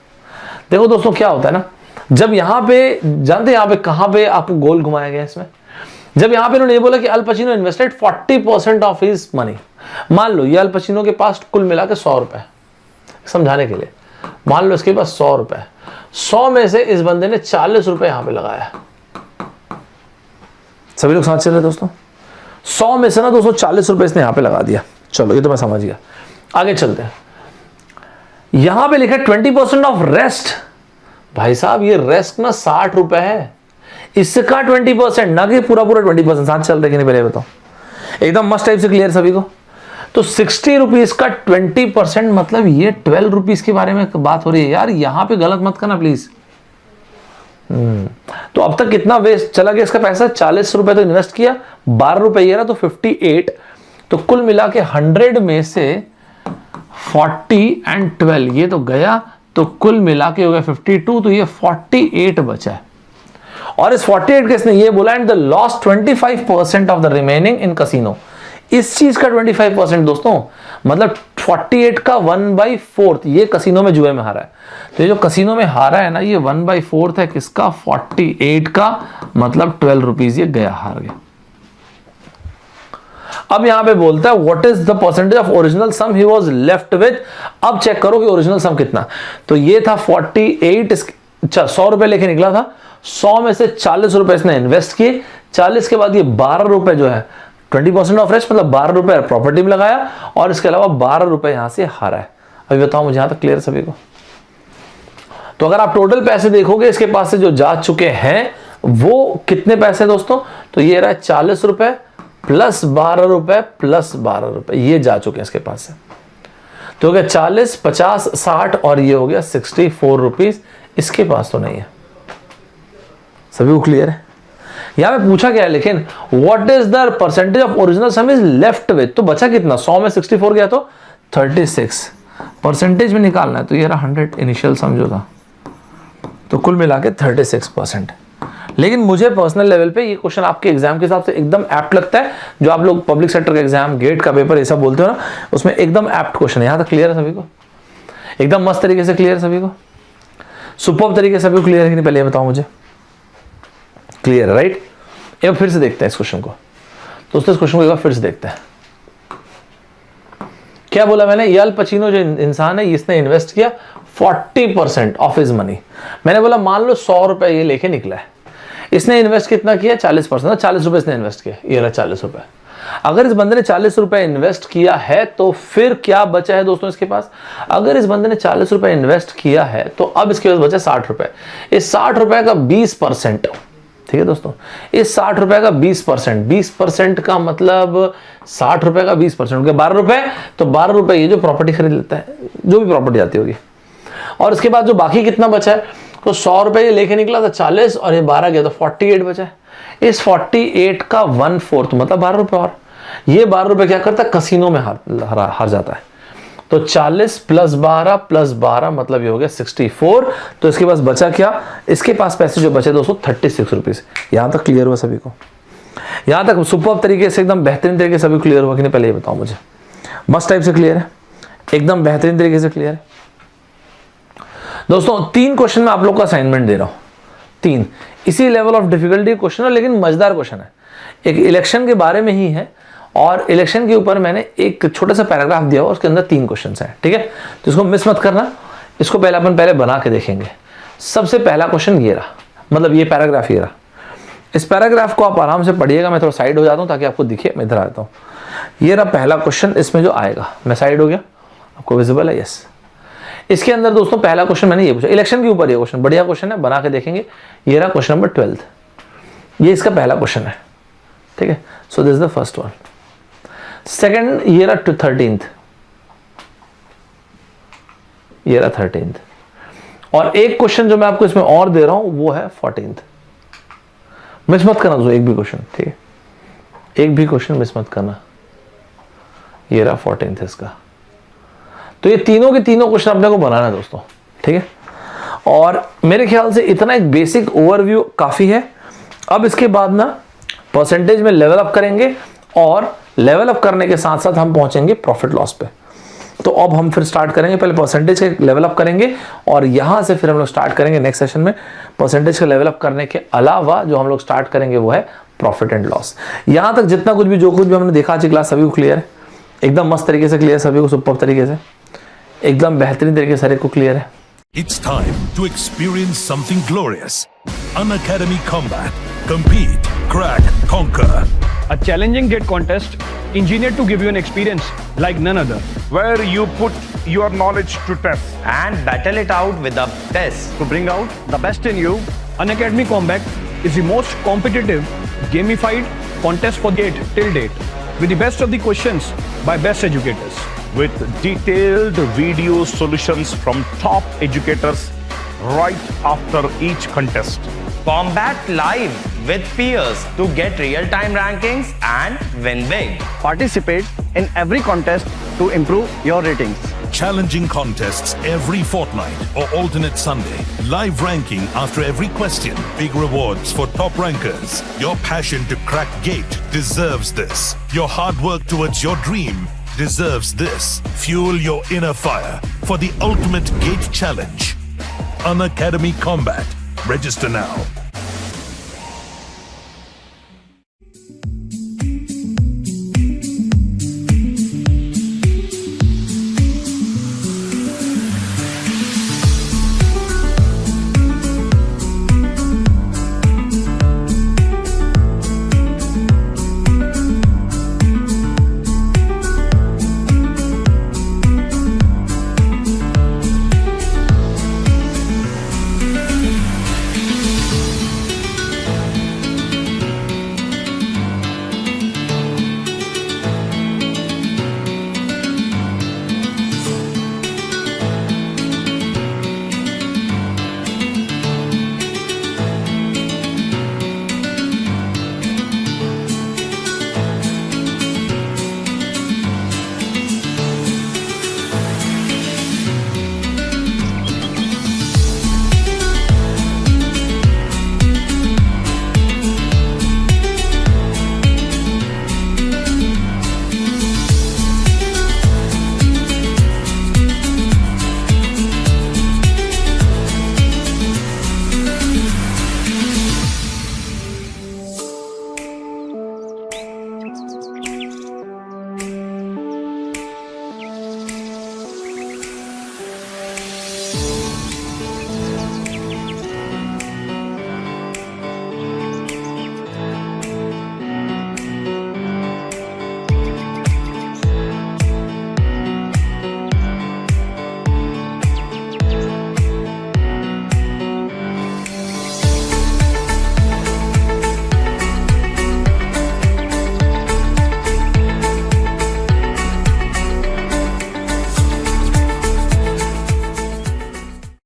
देखो दोस्तों क्या होता है ना, जब यहां पे जानते हैं यहां पे कहां पे आपको गोल घुमाया गया इसमें, जब यहां पे इन्होंने ये बोला कि Al Pacino invested 40% of his money. मान लो ये अल पचिनो के पास कुल मिला के 100 रुपए, समझाने के लिए मान लो इसके पास 100 रुपए, 100 में से इस बंदे ने 40 रुपए यहां पे लगाया। सभी लोग समझ चल रहे दोस्तों? 100 में से ना 240 रुपए इसने यहां पे लगा दिया। चलो ये तो मैं समझ गया, आगे चलते हैं। यहां पे लिखा 20% ऑफ रेस्ट। भाई साहब ये रेस्ट ना 60 रुपए है, इसका 20%, ना कि पूरा 20%। साथ चल रहे कि नहीं पहले बताओ, एकदम मस्त टाइप से क्लियर सभी को। तो 60 रुपीज का 20% मतलब ये 12 रुपीज के बारे में बात हो रही है यार, यहां पे गलत मत करना प्लीज। तो अब तक कितना वेस्ट चला गया इसका पैसा, 40 रुपए तो इन्वेस्ट किया, 12 रुपए ये रहा तो 58, तो कुल मिला के 100 में से 40 एंड 12 ये तो गया, तो कुल मिला के हो गया 52, तो ये 48 बचा है। और इस 48 के इसने ये बोला and the lost 25% of the remaining in casino. इस चीज का 25% दोस्तों, मतलब 48 का 1/4 ये कसिनो में जुए में हारा है। तो ये जो कसिनो में हारा है ना, ये 1/4 है किसका, 48 का, मतलब 12 रुपीज ये गया, हार गया। अब यहां पे बोलता है what is the percentage of original sum he was left with. अब चेक करो कि ओरिजिनल सम कितना। तो ये था 48, 100 रुपए लेके निकला था, 100 में से 40 रुपए इसने इन्वेस्ट किए, 40 के बाद ये 12 रुपए जो है 20% ऑफ रेस्ट, मतलब 12 रुपए प्रॉपर्टी में लगाया और इसके अलावा 12 रुपए यहां से हारा है। अभी बताओ मुझे, यहां तक क्लियर सभी को? तो अगर आप टोटल पैसे देखोगे इसके पास से जो जा चुके हैं वो कितने पैसे दोस्तों, तो ये रहा 40 रुपए प्लस 12 रुपए प्लस 12 रुपए, ये जा चुके हैं इसके पास से। तो हो गया 40, 50, 60 और ये हो गया 64 रुपीज, इसके पास तो नहीं है। सभी को क्लियर है? यहां पे पूछा गया है लेकिन what is the percentage of original some is left with. तो बचा कितना, 100 में 64 गया तो 36, परसेंटेज में निकालना है तो ये रहा 100 इनिशियल सम जो था, तो कुल मिला के 36%। लेकिन मुझे पर्सनल लेवल पे ये क्वेश्चन आपके एग्जाम के हिसाब से एकदम एप्ट लगता है। जो आप लोग पब्लिक सेक्टर का एग्जाम, गेट का पेपर ये सब बोलते हो ना, उसमें एकदम एप्ट क्वेश्चन है। यहां तक क्लियर है सभी को? एकदम मस्त तरीके से क्लियर है सभी को? सुपर्ब तरीके से सभी को क्लियर है कि नहीं, पहले ये बताओ मुझे। क्लियर है, राइट? एक बार फिर से देखते हैं इस क्वेश्चन को दोस्तों, इस क्वेश्चन को एक बार फिर से देखते हैं। क्या बोला मैंने, यल पचीनो जो इंसान है इसने इन्वेस्ट किया 40% ऑफ हिज मनी। मैंने बोला मान लो 100 रुपए ये लेके निकला है, इसने इन्वेस्ट कितना किया, 40%, 40 रुपए इसने इन्वेस्ट किया, ये रहा 40 रुपए। अगर इस बंदे ने 40 रुपए इन्वेस्ट किया है तो फिर क्या बचा है दोस्तों इसके पास, अगर इस बंदे ने 40 रुपए इन्वेस्ट किया है तो अब इसके पास बचा 60 रुपए। इस 60 रुपए का 20%, ठीक है दोस्तों, इस 60 रुपए का 20% का मतलब 60 रुपए का 20%, 12 रुपए, तो 12 रुपए ये जो प्रॉपर्टी खरीद लेता है, जो भी प्रॉपर्टी आती होगी। और इसके बाद जो बाकी कितना बचा है, तो 100 रुपए ये लेके निकला था 40 और ये 12 गया तो 48 बचा है। इस 48 का 1/4 मतलब 12 रुपए, और ये 12 रुपए क्या करता है, कसिनो में हार जाता है। तो 40 प्लस 12 मतलब ये हो गया 64। तो इसके पास बचा क्या, इसके पास पैसे जो बचे दोस्तों 36 रुपीज। यहां तक क्लियर हुआ सभी को? यहां तक सुपर्ब तरीके से, एकदम बेहतरीन तरीके से सभी क्लियर हुआ कि नहीं, पहले ये बताओ मुझे। मस्त टाइप से क्लियर है, एकदम बेहतरीन तरीके से क्लियर है दोस्तों। 3 क्वेश्चन में आप लोग का असाइनमेंट दे रहा हूं, 3 इसी लेवल ऑफ डिफिकल्टी क्वेश्चन है, लेकिन मजेदार क्वेश्चन है। एक इलेक्शन के बारे में ही है और इलेक्शन के ऊपर मैंने एक छोटा सा पैराग्राफ दिया हुआ, उसके अंदर 3 क्वेश्चन हैं, ठीक है? तो इसको मिस मत करना, इसको पहले अपन बना के देखेंगे। सबसे पहला क्वेश्चन ये रहा, मतलब ये पैराग्राफ ये रहा। इस पैराग्राफ को आप आराम से पढ़िएगा, मैं थोड़ा साइड हो जाता हूँ ताकि आपको दिखे, मैं इधर आता हूँ। ये रहा पहला क्वेश्चन, इसमें जो आएगा, मैं साइड हो गया, आपको विजिबल है? यस। इसके अंदर दोस्तों पहला क्वेश्चन मैंने ये पूछा, इलेक्शन के ऊपर ये क्वेश्चन, बढ़िया क्वेश्चन है, बना के देखेंगे। ये रहा क्वेश्चन नंबर 12, ये इसका पहला क्वेश्चन है, ठीक है? So this is the first one. Second ये रहा 13th, ये रहा 13th, और एक क्वेश्चन जो मैं आपको इसमें और दे रहा हूं वो है 14th। मिस मत करना दोस्तों एक भी क्वेश्चन, ठीक है? एक भी क्वेश्चन मिस मत करना। ये रहा 14th इसका। तो ये तीनों के तीनों क्वेश्चन अपने को बनाना है दोस्तों, ठीक है? और मेरे ख्याल से इतना एक बेसिक ओवरव्यू काफी है। अब इसके बाद ना परसेंटेज में लेवल अप करेंगे और लेवल अप करने के साथ साथ हम पहुंचेंगे प्रॉफिट लॉस पे। तो अब हम फिर स्टार्ट करेंगे, पहले परसेंटेज के लेवल अप करेंगे और यहां से फिर हम लोग स्टार्ट करेंगे नेक्स्ट सेशन में परसेंटेज का लेवल अप करने के अलावा जो हम लोग स्टार्ट करेंगे वो है प्रॉफिट एंड लॉस। यहां तक जितना कुछ भी जो कुछ भी हमने देखा आज क्लास सभी को क्लियर है, एकदम मस्त तरीके से क्लियर, सभी को सुपर तरीके से, एकदम बेहतरीन तरीके से को क्लियर है। It's time to experience something glorious. Unacademy Combat. Compete, crack, conquer. A challenging GATE contest engineered to give you an experience like none other. Where you put your knowledge to test. and battle it out with the best. To bring out the best in you, Unacademy Combat is the most competitive, gamified contest for GATE till date, with the best of the questions by best educators. With detailed video solutions from top educators right after each contest. Combat live with peers to get real-time rankings and win big. Participate in every contest to improve your ratings. Challenging contests every fortnight or alternate Sunday. Live ranking after every question. Big rewards for top rankers. Your passion to crack GATE deserves this. Your hard work towards your dream deserves this. Fuel your inner fire for the ultimate GATE challenge. Unacademy Combat. Register now.